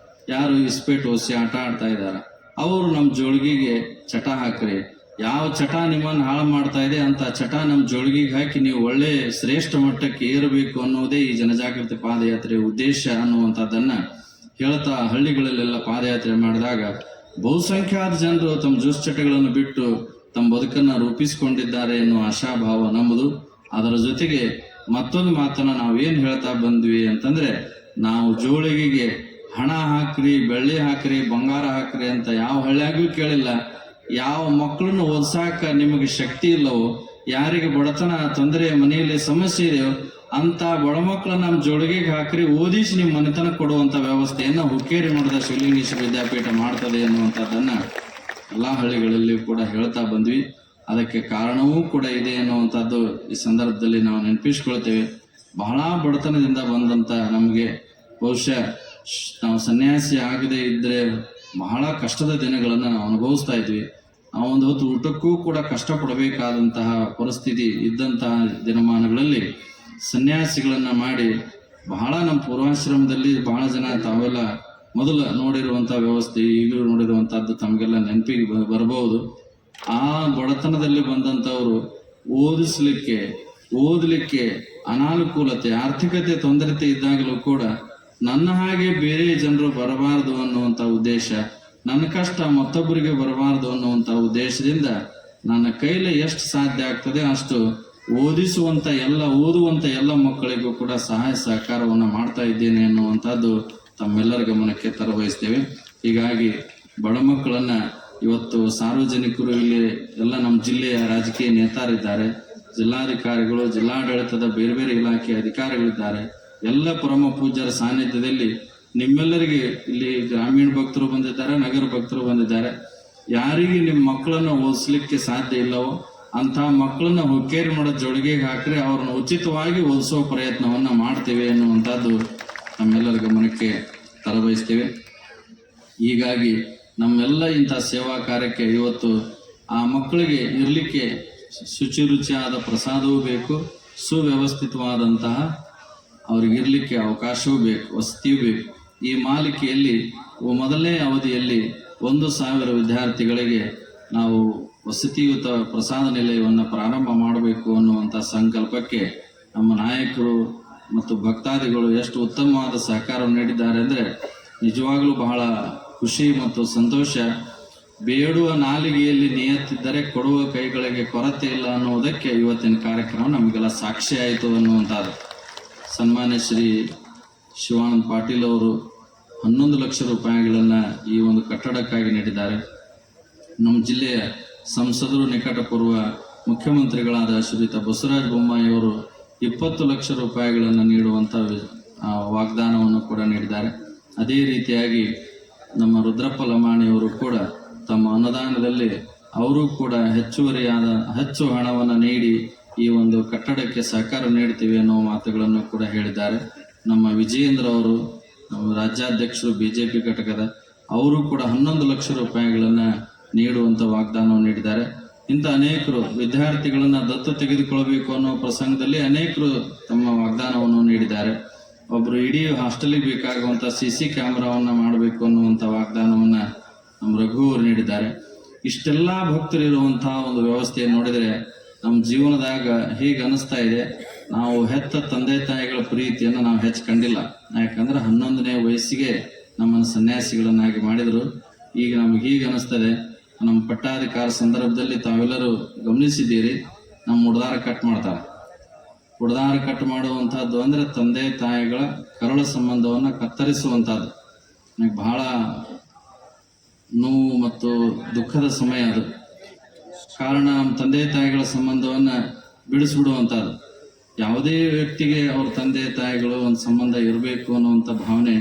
ಯಾರು ಇಸ್ಪೇಟ್ ಓಸಿ ಆಟ ಆಡ್ತಾ ಇದ್ದಾರ, ಅವರು ನಮ್ಮ ಜೋಳಿಗೆಗೆ ಚಟ ಹಾಕ್ರಿ. ಯಾವ ಚಟ ನಿಮ್ಮನ್ನು ಹಾಳು ಮಾಡ್ತಾ ಇದೆ ಅಂತ ಚಟ ನಮ್ಮ ಜೋಳಿಗೆಗೆ ಹಾಕಿ ನೀವು ಒಳ್ಳೆ ಶ್ರೇಷ್ಠ ಮಟ್ಟಕ್ಕೆ ಏರಬೇಕು ಅನ್ನೋದೇ ಈ ಜನಜಾಗೃತಿ ಪಾದಯಾತ್ರೆ ಉದ್ದೇಶ ಅನ್ನುವಂಥದ್ದನ್ನ ಹೇಳ್ತಾ ಹಳ್ಳಿಗಳಲ್ಲೆಲ್ಲ ಪಾದಯಾತ್ರೆ ಮಾಡಿದಾಗ ಬಹುಸಂಖ್ಯಾತ ಜನರು ತಮ್ಮ ದುಶ್ಚಟಗಳನ್ನು ಬಿಟ್ಟು ತಮ್ಮ ಬದುಕನ್ನ ರೂಪಿಸಿಕೊಂಡಿದ್ದಾರೆ ಎನ್ನುವ ಆಶಾಭಾವ ನಮ್ಮದು. ಅದರ ಜೊತೆಗೆ ಮತ್ತೊಂದು ಮಾತನ್ನ ನಾವೇನು ಹೇಳ್ತಾ ಬಂದ್ವಿ ಅಂತಂದ್ರೆ, ನಾವು ಜೋಳಿಗೆಗೆ ಹಣ ಹಾಕ್ರಿ, ಬೆಳ್ಳಿ ಹಾಕ್ರಿ, ಬಂಗಾರ ಹಾಕ್ರಿ ಅಂತ ಯಾವ ಹಳ್ಳಿಯಾಗೂ ಕೇಳಿಲ್ಲ. ಯಾವ ಮಕ್ಕಳನ್ನು ಓದ್ಸಾಕ ನಿಮಗೆ ಶಕ್ತಿ ಇಲ್ಲವೋ, ಯಾರಿಗೆ ಬಡತನ ತೊಂದರೆ ಮನೆಯಲ್ಲಿ ಸಮಸ್ಯೆ ಇದೆಯೋ ಅಂತ ಬಡ ಮಕ್ಕಳನ್ನ ನಮ್ಮ ಜೋಳಿಗೆಗೆ ಹಾಕ್ರಿ, ಓದಿಸಿ ನಿಮ್ಮ ಮನೆತನ ಕೊಡುವಂತ ವ್ಯವಸ್ಥೆಯನ್ನ ಹುಕ್ಕೇರಿ ಮಠದ ಶಿವಲಿಂಗೇಶ್ವರ ವಿದ್ಯಾಪೀಠ ಮಾಡ್ತದೆ ಅನ್ನುವಂಥದ್ದನ್ನ ಎಲ್ಲಾ ಹಳ್ಳಿಗಳಲ್ಲಿ ಕೂಡ ಹೇಳ್ತಾ ಬಂದ್ವಿ. ಅದಕ್ಕೆ ಕಾರಣವೂ ಕೂಡ ಇದೆ ಅನ್ನುವಂಥದ್ದು ಈ ಸಂದರ್ಭದಲ್ಲಿ ನಾವು ನೆನಪಿಸ್ಕೊಳ್ತೇವೆ. ಬಹಳ ಬಡತನದಿಂದ ಬಂದಂತ ನಮಗೆ ಬಹುಶಃ ನಾವು ಸನ್ಯಾಸಿ ಆಗದೆ ಇದ್ರೆ ಬಹಳ ಕಷ್ಟದ ದಿನಗಳನ್ನು ನಾವು ಅನುಭವಿಸ್ತಾ ಇದ್ವಿ. ನಾವು ಒಂದು ಹೊತ್ತು ಊಟಕ್ಕೂ ಕೂಡ ಕಷ್ಟಪಡಬೇಕಾದಂತಹ ಪರಿಸ್ಥಿತಿ ಇದ್ದಂತಹ ದಿನಮಾನಗಳಲ್ಲಿ ಸನ್ಯಾಸಿಗಳನ್ನ ಮಾಡಿ ಬಹಳ ನಮ್ಮ ಪೂರ್ವಾಶ್ರಮದಲ್ಲಿ ಬಹಳ ಜನ ತಾವೆಲ್ಲ ಮೊದಲು ನೋಡಿರುವಂತಹ ವ್ಯವಸ್ಥೆ ಈಗಲೂ ನೋಡಿರುವಂತಹದ್ದು ತಮಗೆಲ್ಲ ನೆನಪಿಗೆ ಬರಬಹುದು. ಆ ಬಡತನದಲ್ಲಿ ಬಂದಂಥವರು ಓದಲಿಕ್ಕೆ ಅನಾನುಕೂಲತೆ, ಆರ್ಥಿಕತೆ ತೊಂದರೆ ಇದ್ದಾಗಲೂ ಕೂಡ ನನ್ನ ಹಾಗೆ ಬೇರೆ ಜನರು ಬರಬಾರದು ಅನ್ನುವಂಥ ಉದ್ದೇಶ, ನನ್ನ ಕಷ್ಟ ಮತ್ತೊಬ್ಬರಿಗೆ ಬರಬಾರದು ಅನ್ನುವಂಥ ಉದ್ದೇಶದಿಂದ ನನ್ನ ಕೈಲಿ ಎಷ್ಟು ಸಾಧ್ಯ ಆಗ್ತದೆ ಅಷ್ಟು ಓದುವಂತ ಎಲ್ಲ ಮಕ್ಕಳಿಗೂ ಕೂಡ ಸಹಾಯ ಸಹಕಾರವನ್ನು ಮಾಡ್ತಾ ಇದ್ದೇನೆ ಅನ್ನುವಂಥದ್ದು ತಮ್ಮೆಲ್ಲರ ಗಮನಕ್ಕೆ ತರಬಯಸ್ತೇವೆ. ಹೀಗಾಗಿ ಬಡ ಮಕ್ಕಳನ್ನ ಇವತ್ತು ಸಾರ್ವಜನಿಕರು, ಇಲ್ಲಿ ಎಲ್ಲ ನಮ್ಮ ಜಿಲ್ಲೆಯ ರಾಜಕೀಯ ನೇತಾರಿದ್ದಾರೆ, ಜಿಲ್ಲಾಧಿಕಾರಿಗಳು, ಜಿಲ್ಲಾಡಳಿತದ ಬೇರೆ ಬೇರೆ ಇಲಾಖೆಯ ಅಧಿಕಾರಿಗಳಿದ್ದಾರೆ. ಎಲ್ಲ ಪರಮ ಪೂಜ್ಯರ ಸಾನ್ನಿಧ್ಯದಲ್ಲಿ ನಿಮ್ಮೆಲ್ಲರಿಗೆ ಇಲ್ಲಿ ಗ್ರಾಮೀಣ ಭಕ್ತರು ಬಂದಿದ್ದಾರೆ, ನಗರ ಭಕ್ತರು ಬಂದಿದ್ದಾರೆ. ಯಾರಿಗೆ ನಿಮ್ಮ ಮಕ್ಕಳನ್ನ ಓದಿಸ್ಲಿಕ್ಕೆ ಸಾಧ್ಯ ಇಲ್ಲವೋ ಅಂತ ಮಕ್ಕಳನ್ನ ಹುಕ್ಕೇರಿ ಮಾಡೋ ಜೋಳಿಗೆಗೆ ಹಾಕ್ರಿ, ಅವ್ರನ್ನ ಉಚಿತವಾಗಿ ಓದಿಸೋ ಪ್ರಯತ್ನವನ್ನ ಮಾಡ್ತೇವೆ ಅನ್ನುವಂಥದ್ದು ನಮ್ಮೆಲ್ಲರ ಗಮನಕ್ಕೆ ತರಬಯಸ್ತೇವೆ. ಹೀಗಾಗಿ ನಮ್ಮೆಲ್ಲ ಇಂಥ ಸೇವಾ ಕಾರ್ಯಕ್ಕೆ ಇವತ್ತು ಆ ಮಕ್ಕಳಿಗೆ ಇರಲಿಕ್ಕೆ ಶುಚಿರುಚಿಯಾದ ಪ್ರಸಾದವೂ ಬೇಕು, ಸುವ್ಯವಸ್ಥಿತವಾದಂತಹ ಅವ್ರಿಗಿರ್ಲಿಕ್ಕೆ ಅವಕಾಶವೂ ಬೇಕು, ವಸತಿಯೂ ಬೇಕು. ಈ ಮಾಲಿಕೆಯಲ್ಲಿ ಮೊದಲನೇ ಅವಧಿಯಲ್ಲಿ 1,000 ವಿದ್ಯಾರ್ಥಿಗಳಿಗೆ ನಾವು ವಸತಿಯುತ ಪ್ರಸಾದ ನಿಲಯವನ್ನು ಪ್ರಾರಂಭ ಮಾಡಬೇಕು ಅನ್ನುವಂಥ ಸಂಕಲ್ಪಕ್ಕೆ ನಮ್ಮ ನಾಯಕರು ಮತ್ತು ಭಕ್ತಾದಿಗಳು ಎಷ್ಟು ಉತ್ತಮವಾದ ಸಹಕಾರವನ್ನು ನೀಡಿದ್ದಾರೆ ಅಂದರೆ ನಿಜವಾಗಲೂ ಬಹಳ ಖುಷಿ ಮತ್ತು ಸಂತೋಷ. ಬೇಡುವ ನಾಲಿಗೆಯಲ್ಲಿ ನಿಯತ್ತಿದ್ದರೆ ಕೊಡುವ ಕೈಗಳಿಗೆ ಕೊರತೆ ಇಲ್ಲ ಅನ್ನುವುದಕ್ಕೆ ಇವತ್ತಿನ ಕಾರ್ಯಕ್ರಮ ನಮಗೆಲ್ಲ ಸಾಕ್ಷಿ ಆಯಿತು ಅನ್ನುವಂಥದ್ದು. ಸನ್ಮಾನ್ಯ ಶ್ರೀ ಶಿವಾನಂದ ಪಾಟೀಲ್ ಅವರು 11 ಲಕ್ಷ ರೂಪಾಯಿಗಳನ್ನು ಈ ಒಂದು ಕಟ್ಟಡಕ್ಕಾಗಿ ನೀಡಿದ್ದಾರೆ. ನಮ್ಮ ಜಿಲ್ಲೆಯ ಸಂಸದರು, ನಿಕಟಪೂರ್ವ ಮುಖ್ಯಮಂತ್ರಿಗಳಾದ ಶ್ರೀಯುತ ಬಸವರಾಜ ಬೊಮ್ಮಾಯಿ ಅವರು 20 ಲಕ್ಷ ರೂಪಾಯಿಗಳನ್ನು ನೀಡುವಂಥ ವಾಗ್ದಾನವನ್ನು ಕೂಡ ನೀಡಿದ್ದಾರೆ. ಅದೇ ರೀತಿಯಾಗಿ ನಮ್ಮ ರುದ್ರಪ್ಪ ಲಮಾಣಿಯವರು ಕೂಡ ತಮ್ಮ ಅನುದಾನದಲ್ಲಿ ಅವರು ಕೂಡ ಹೆಚ್ಚು ಹಣವನ್ನು ನೀಡಿ ಈ ಒಂದು ಕಟ್ಟಡಕ್ಕೆ ಸಹಕಾರ ನೀಡ್ತೀವಿ ಅನ್ನೋ ಮಾತುಗಳನ್ನು ಕೂಡ ಹೇಳಿದ್ದಾರೆ. ನಮ್ಮ ವಿಜಯೇಂದ್ರ ಅವರು, ನಮ್ಮ ರಾಜ್ಯಾಧ್ಯಕ್ಷರು BJP ಘಟಕದ, ಅವರು ಕೂಡ 11 ಲಕ್ಷ ರೂಪಾಯಿಗಳನ್ನು ನೀಡುವಂಥ ವಾಗ್ದಾನವನ್ನು ನೀಡಿದ್ದಾರೆ. ಇಂಥ ಅನೇಕರು ವಿದ್ಯಾರ್ಥಿಗಳನ್ನು ದತ್ತು ತೆಗೆದುಕೊಳ್ಳಬೇಕು ಅನ್ನೋ ಪ್ರಸಂಗದಲ್ಲಿ ಅನೇಕರು ತಮ್ಮ ವಾಗ್ದಾನವನ್ನು ನೀಡಿದ್ದಾರೆ. ಒಬ್ಬರು ಇಡೀ ಹಾಸ್ಟೆಲಿಗೆ ಬೇಕಾಗುವಂಥ CC ಕ್ಯಾಮ್ರಾವನ್ನು ಮಾಡಬೇಕು ಅನ್ನುವಂಥ ವಾಗ್ದಾನವನ್ನು ನಮ್ಮ ರಘು ಅವರು ನೀಡಿದ್ದಾರೆ. ಇಷ್ಟೆಲ್ಲ ಭಕ್ತರಿರುವಂತಹ ಒಂದು ವ್ಯವಸ್ಥೆಯನ್ನು ನೋಡಿದರೆ ನಮ್ಮ ಜೀವನದಾಗ ಹೀಗೆ ಅನಿಸ್ತಾ ಇದೆ, ನಾವು ಹೆತ್ತ ತಂದೆ ತಾಯಿಗಳ ಪ್ರೀತಿಯನ್ನು ನಾವು ಹೆಚ್ಚು ಕಂಡಿಲ್ಲ. ಯಾಕಂದ್ರೆ 11ನೇ ವಯಸ್ಸಿಗೆ ನಮ್ಮನ್ನು ಸನ್ಯಾಸಿಗಳನ್ನಾಗಿ ಮಾಡಿದರು. ಈಗ ನಮ್ಗೆ ಹೀಗೆ ಅನಿಸ್ತದೆ, ನಮ್ಮ ಪಟ್ಟಾಧಿಕಾರ ಸಂದರ್ಭದಲ್ಲಿ ತಾವೆಲ್ಲರೂ ಗಮನಿಸಿದ್ದೀರಿ, ನಮ್ಮ ಉಡ್ದಾರ ಕಟ್ ಮಾಡ್ತಾರೆ. ಉಡ್ದಾರ ಕಟ್ ಮಾಡುವಂಥದ್ದು ಅಂದರೆ ತಂದೆ ತಾಯಿಗಳ ಕರುಳ ಸಂಬಂಧವನ್ನು ಕತ್ತರಿಸುವಂಥದ್ದು. ನನಗೆ ಬಹಳ ನೋವು ಮತ್ತು ದುಃಖದ ಸಮಯ ಅದು. ಕಾರಣ ನಮ್ಮ ತಂದೆ ತಾಯಿಗಳ ಸಂಬಂಧವನ್ನು ಬಿಡಿಸ್ಬಿಡುವಂಥದ್ದು. ಯಾವುದೇ ವ್ಯಕ್ತಿಗೆ ಅವ್ರ ತಂದೆ ತಾಯಿಗಳು ಒಂದು ಸಂಬಂಧ ಇರಬೇಕು ಅನ್ನುವಂಥ ಭಾವನೆ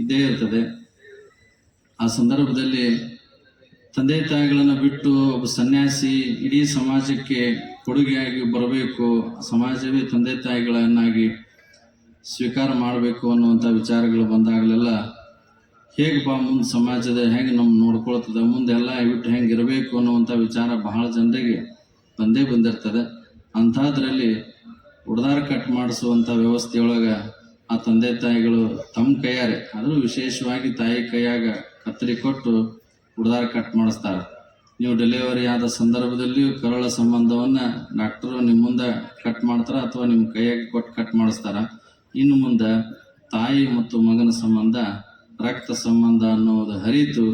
ಇದ್ದೇ ಇರ್ತದೆ. ಆ ಸಂದರ್ಭದಲ್ಲಿ ತಂದೆ ತಾಯಿಗಳನ್ನು ಬಿಟ್ಟು ಒಬ್ಬ ಸನ್ಯಾಸಿ ಇಡೀ ಸಮಾಜಕ್ಕೆ ಕೊಡುಗೆಯಾಗಿ ಬರಬೇಕು, ಸಮಾಜವೇ ತಂದೆ ತಾಯಿಗಳನ್ನಾಗಿ ಸ್ವೀಕಾರ ಮಾಡಬೇಕು ಅನ್ನುವಂಥ ವಿಚಾರಗಳು ಬಂದಾಗಲೆಲ್ಲ ಹೇಗೆ ಮುಂದೆ ಸಮಾಜದ ಹೆಂಗೆ ನಮ್ಮ ನೋಡ್ಕೊಳ್ತದೆ, ಮುಂದೆ ಎಲ್ಲ ಬಿಟ್ಟು ಹೆಂಗೆ ಇರಬೇಕು ಅನ್ನುವಂಥ ವಿಚಾರ ಬಹಳ ಜನರಿಗೆ ಬಂದಿರ್ತದೆ. ಅಂಥದ್ರಲ್ಲಿ ಉಡ್ದಾರ ಕಟ್ ಮಾಡಿಸುವಂಥ ವ್ಯವಸ್ಥೆಯೊಳಗೆ ಆ ತಂದೆ ತಾಯಿಗಳು ತಮ್ಮ ಕೈಯಾರೆ, ಆದರೂ ವಿಶೇಷವಾಗಿ ತಾಯಿ ಕೈಯಾಗ ಕತ್ತರಿ ಕೊಟ್ಟು ಉಡ್ದಾರ ಕಟ್ ಮಾಡಿಸ್ತಾರೆ. ನೀವು ಡೆಲಿವರಿ ಆದ ಸಂದರ್ಭದಲ್ಲಿಯೂ ಕರುಳ ಸಂಬಂಧವನ್ನು ಡಾಕ್ಟರು ನಿಮ್ಮ ಮುಂದೆ ಕಟ್ ಮಾಡ್ತಾರೆ ಅಥವಾ ನಿಮ್ಮ ಕೈಯಾಗಿ ಕೊಟ್ಟು ಕಟ್ ಮಾಡಿಸ್ತಾರೆ. ಇನ್ನು ಮುಂದೆ ತಾಯಿ ಮತ್ತು ಮಗನ ಸಂಬಂಧ ರಕ್ತ ಸಂಬಂಧ ಅನ್ನೋದು ಹರಿತು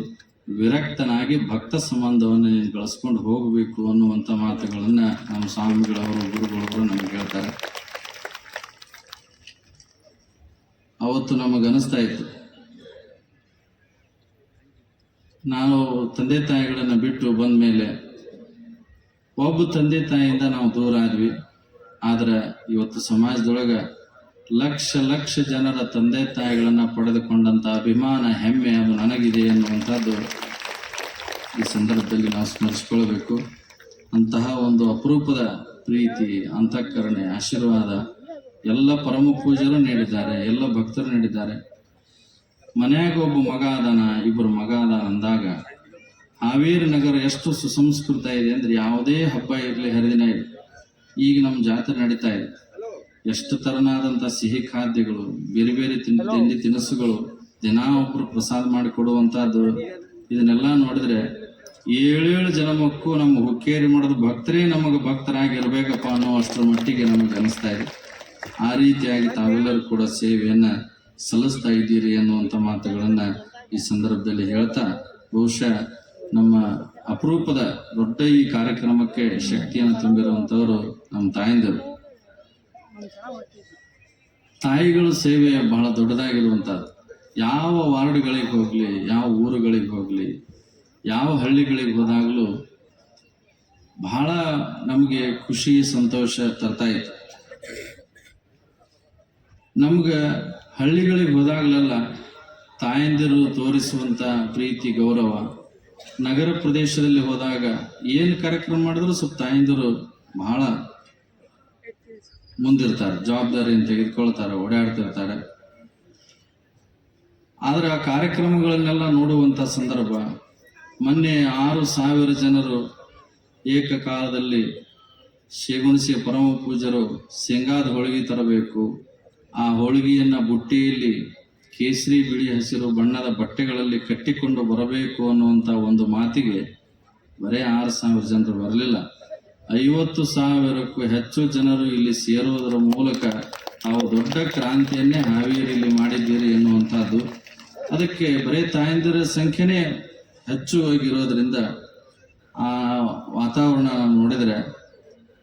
ವಿರಕ್ತನಾಗಿ ಭಕ್ತ ಸಂಬಂಧವನ್ನು ನೀನು ಬೆಳೆಸ್ಕೊಂಡು ಹೋಗಬೇಕು ಅನ್ನುವಂಥ ಮಾತುಗಳನ್ನು ನಮ್ಮ ಸ್ವಾಮಿಗಳವರು ಗುರುಗಳವರು ನಮಗೆ ಹೇಳ್ತಾರೆ. ಅವತ್ತು ನಮಗನಿಸ್ತಾ ಇತ್ತು, ನಾವು ತಂದೆ ತಾಯಿಗಳನ್ನು ಬಿಟ್ಟು ಬಂದ ಮೇಲೆ ಒಬ್ಬ ತಂದೆ ತಾಯಿಯಿಂದ ನಾವು ದೂರ ಆದ್ವಿ. ಆದ್ರೆ ಇವತ್ತು ಸಮಾಜದೊಳಗೆ ಲಕ್ಷ ಜನರ ತಂದೆ ತಾಯಿಗಳನ್ನು ಪಡೆದುಕೊಂಡಂಥ ಅಭಿಮಾನ, ಹೆಮ್ಮೆ ಅದು ನನಗಿದೆ ಎನ್ನುವಂಥದ್ದು ಈ ಸಂದರ್ಭದಲ್ಲಿ ನಾವು ಸ್ಮರಿಸ್ಕೊಳ್ಬೇಕು. ಅಂತಹ ಒಂದು ಅಪರೂಪದ ಪ್ರೀತಿ, ಅಂತಃಕರಣೆ, ಆಶೀರ್ವಾದ ಎಲ್ಲ ಪರಮ ಪೂಜರು ನೀಡಿದ್ದಾರೆ, ಎಲ್ಲ ಭಕ್ತರು ನೀಡಿದ್ದಾರೆ. ಮನ್ಯಾಗ ಒಬ್ಬ ಮಗ ಅದಾನ, ಇಬ್ಬರು ಮಗ ಅದಾನ ಅಂದಾಗ ಹಾವೇರಿ ನಗರ ಎಷ್ಟು ಸುಸಂಸ್ಕೃತ ಇದೆ ಅಂದ್ರೆ ಯಾವುದೇ ಹಬ್ಬ ಇರಲಿ, ಹರಿದಿನ ಇರಲಿ, ಈಗ ನಮ್ಮ ಜಾತ್ರೆ ನಡೀತಾ ಇದೆ. ಎಷ್ಟು ತರನಾದಂಥ ಸಿಹಿ ಖಾದ್ಯಗಳು, ಬೇರೆ ಬೇರೆ ತಿಂಡಿ ತಿನಿಸುಗಳು, ದಿನ ಒಬ್ರು ಪ್ರಸಾದ ಮಾಡಿ ಕೊಡುವಂಥದ್ದು, ಇದನ್ನೆಲ್ಲ ನೋಡಿದ್ರೆ 7 ಜನ್ಮಕ್ಕೂ ನಮ್ಮ ಹುಕ್ಕೇರಿ ಮಾಡೋದು ಭಕ್ತರೇ ನಮಗೆ ಭಕ್ತರಾಗಿರ್ಬೇಕಪ್ಪ ಅನ್ನೋ ಅಷ್ಟರ ಮಟ್ಟಿಗೆ ನಮಗೆ ಅನಿಸ್ತಾ ಇದೆ. ಆ ರೀತಿಯಾಗಿ ತಾವೆಲ್ಲರೂ ಕೂಡ ಸೇವೆಯನ್ನ ಸಲ್ಲಿಸ್ತಾ ಇದ್ದೀರಿ ಅನ್ನುವಂಥ ಮಾತುಗಳನ್ನ ಈ ಸಂದರ್ಭದಲ್ಲಿ ಹೇಳ್ತಾ, ಬಹುಶಃ ನಮ್ಮ ಅಪರೂಪದ ದೊಡ್ಡ ಈ ಕಾರ್ಯಕ್ರಮಕ್ಕೆ ಶಕ್ತಿಯನ್ನು ತುಂಬಿರುವಂಥವರು ನಮ್ಮ ತಾಯಂದಿರು. ತಾಯಿಗಳ ಸೇವೆ ಬಹಳ ದೊಡ್ಡದಾಗಿರುವಂಥದ್ದು. ಯಾವ ವಾರ್ಡ್ಗಳಿಗೆ ಹೋಗ್ಲಿ, ಯಾವ ಊರುಗಳಿಗೆ ಹೋಗ್ಲಿ, ಯಾವ ಹಳ್ಳಿಗಳಿಗೆ ಹೋದಾಗಲೂ ಬಹಳ ನಮಗೆ ಖುಷಿ, ಸಂತೋಷ ತರ್ತಾ ಇತ್ತು. ನಮ್ಗೆ ಹಳ್ಳಿಗಳಿಗೆ ಹೋದಾಗಲೆಲ್ಲ ತಾಯಂದಿರು ತೋರಿಸುವಂಥ ಪ್ರೀತಿ, ಗೌರವ, ನಗರ ಪ್ರದೇಶದಲ್ಲಿ ಹೋದಾಗ ಏನು ಕಾರ್ಯಕ್ರಮ ಮಾಡಿದ್ರು ಸ್ವಲ್ಪ ತಾಯಂದಿರು ಬಹಳ ಮುಂದಿರ್ತಾರೆ, ಜವಾಬ್ದಾರಿಯನ್ನು ತೆಗೆದುಕೊಳ್ತಾರೆ, ಓಡಾಡ್ತಿರ್ತಾರೆ. ಆದರೆ ಆ ಕಾರ್ಯಕ್ರಮಗಳನ್ನೆಲ್ಲ ನೋಡುವಂಥ ಸಂದರ್ಭ, ಮೊನ್ನೆ 6,000 ಜನರು ಏಕಕಾಲದಲ್ಲಿ ಶೇಗುಣಿಸಿಯ ಪರಮ ಪೂಜರು ಶೇಂಗಾದ ಹೋಳಿಗೆ ತರಬೇಕು, ಆ ಹೋಳಿಗೆಯನ್ನು ಬುಟ್ಟಿಯಲ್ಲಿ ಕೇಸರಿ, ಬಿಳಿ, ಹಸಿರು ಬಣ್ಣದ ಬಟ್ಟೆಗಳಲ್ಲಿ ಕಟ್ಟಿಕೊಂಡು ಬರಬೇಕು ಅನ್ನುವಂಥ ಒಂದು ಮಾತಿಗೆ ಬರೀ 6,000 ಜನರು ಬರಲಿಲ್ಲ, 50,000ಕ್ಕೂ ಹೆಚ್ಚು ಜನರು ಇಲ್ಲಿ ಸೇರುವುದರ ಮೂಲಕ ತಾವು ದೊಡ್ಡ ಕ್ರಾಂತಿಯನ್ನೇ ಹಾವೇರಿಯಲ್ಲಿ ಮಾಡಿದ್ದೀರಿ ಎನ್ನುವಂಥದ್ದು. ಅದಕ್ಕೆ ಬರೀ ತಾಯಂದಿರ ಸಂಖ್ಯೆನೇ ಹೆಚ್ಚುವಾಗಿರೋದ್ರಿಂದ ಆ ವಾತಾವರಣ ನೋಡಿದರೆ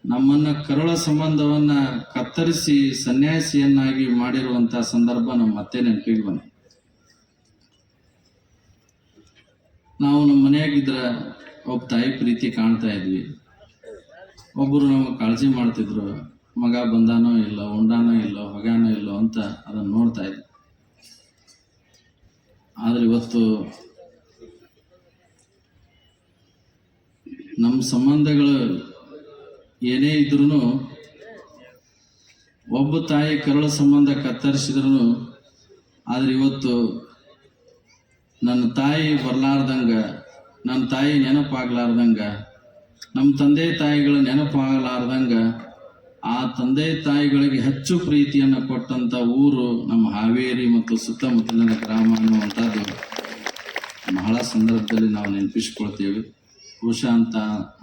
ನಮ್ಮನ್ನ ಕರುಳ ಸಂಬಂಧವನ್ನ ಕತ್ತರಿಸಿ ಸನ್ಯಾಸಿಯನ್ನಾಗಿ ಮಾಡಿರುವಂಥ ಸಂದರ್ಭ ನಮ್ಮ ಮತ್ತೆ ನೆನಪಿಗೆ ಬಂತು. ನಾವು ನಮ್ಮ ಮನೆಯಾಗಿದ್ರೆ ಒಬ್ಬ ತಾಯಿ ಪ್ರೀತಿ ಕಾಣ್ತಾ ಇದ್ವಿ, ಒಬ್ಬರು ನಮಗೆ ಕಾಳಜಿ ಮಾಡ್ತಿದ್ರು, ಮಗ ಬಂದಾನೋ ಇಲ್ಲೋ, ಉಂಡಾನೋ ಇಲ್ಲೋ, ಹೊಗ್ಯಾನೋ ಇಲ್ಲೋ ಅಂತ ಅದನ್ನು ನೋಡ್ತಾ ಇದ್ವಿ. ಆದರೆ ಇವತ್ತು ನಮ್ಮ ಸಂಬಂಧಗಳು ಏನೇ ಇದ್ರೂ ಒಬ್ಬ ತಾಯಿ ಕರುಳ ಸಂಬಂಧ ಕತ್ತರಿಸಿದ್ರು, ಆದ್ರೆ ಇವತ್ತು ನನ್ನ ತಾಯಿ ಬರಲಾರ್ದಂಗ, ನನ್ನ ತಾಯಿ ನೆನಪಾಗ್ಲಾರ್ದಂಗ, ನಮ್ಮ ತಂದೆ ತಾಯಿಗಳ ನೆನಪಾಗಲಾರ್ದಂಗ ಆ ತಂದೆ ತಾಯಿಗಳಿಗೆ ಹೆಚ್ಚು ಪ್ರೀತಿಯನ್ನು ಕೊಟ್ಟಂಥ ಊರು ನಮ್ಮ ಹಾವೇರಿ ಮತ್ತು ಸುತ್ತಮುತ್ತಲಿನ ಗ್ರಾಮ ಅನ್ನುವಂಥದ್ದು ಬಹಳ ಸಂದರ್ಭದಲ್ಲಿ ನಾವು ನೆನಪಿಸ್ಕೊಳ್ತೀವಿ. ಬಹುಶಃ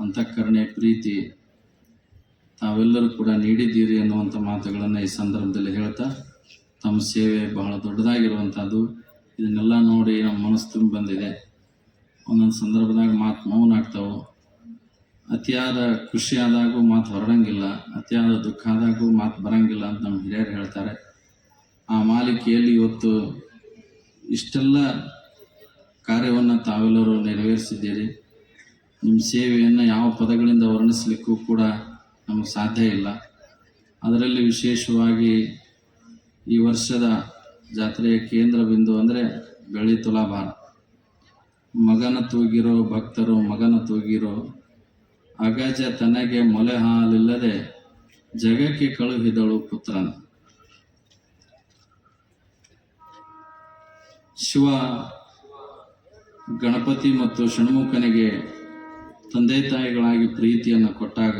ಅಂತಃಕರಣೆ, ಪ್ರೀತಿ ತಾವೆಲ್ಲರೂ ಕೂಡ ನೀಡಿದ್ದೀರಿ ಅನ್ನುವಂಥ ಮಾತುಗಳನ್ನು ಈ ಸಂದರ್ಭದಲ್ಲಿ ಹೇಳ್ತಾ, ತಮ್ಮ ಸೇವೆ ಬಹಳ ದೊಡ್ಡದಾಗಿರುವಂಥದ್ದು. ಇದನ್ನೆಲ್ಲ ನೋಡಿ ನಮ್ಮ ಮನಸ್ಸು ತುಂಬಿ ಬಂದಿದೆ. ಒಂದೊಂದು ಸಂದರ್ಭದಾಗ ಮಾತು ಮೌನ ಆಗ್ತಾವೆ. ಅತಿಯಾದ ಖುಷಿಯಾದಾಗೂ ಮಾತು ಹೊರಡಂಗಿಲ್ಲ, ಅತಿಯಾದ ದುಃಖ ಆದಾಗೂ ಮಾತು ಬರಂಗಿಲ್ಲ ಅಂತ ನಮ್ಮ ಹಿರಿಯರು ಹೇಳ್ತಾರೆ. ಆ ಮಾಲಿಕೆಯಲ್ಲಿ ಇವತ್ತು ಇಷ್ಟೆಲ್ಲ ಕಾರ್ಯವನ್ನು ತಾವೆಲ್ಲರೂ ನೆರವೇರಿಸಿದ್ದೀರಿ. ನಿಮ್ಮ ಸೇವೆಯನ್ನು ಯಾವ ಪದಗಳಿಂದ ವರ್ಣಿಸಲಿಕ್ಕೂ ಕೂಡ ನಮಗೆ ಸಾಧ್ಯ ಇಲ್ಲ. ಅದರಲ್ಲಿ ವಿಶೇಷವಾಗಿ ಈ ವರ್ಷದ ಜಾತ್ರೆಯ ಕೇಂದ್ರ ಬಿಂದು ಅಂದರೆ ಬೆಳ್ಳಿ ತುಲಾಭಾರ. ಮಗನ ತೂಗಿರೋ ಭಕ್ತರು ಮಗನ ತೂಗಿರೋ, ಅಗಜ ತನಗೆ ಮೊಲೆ ಹಾಲಿಲ್ಲದೆ ಜಗಕ್ಕೆ ಕಳುಹಿದಳು ಪುತ್ರನ. ಶಿವ ಗಣಪತಿ ಮತ್ತು ಷಣ್ಮುಖನಿಗೆ ತಂದೆ ತಾಯಿಗಳಾಗಿ ಪ್ರೀತಿಯನ್ನು ಕೊಟ್ಟಾಗ,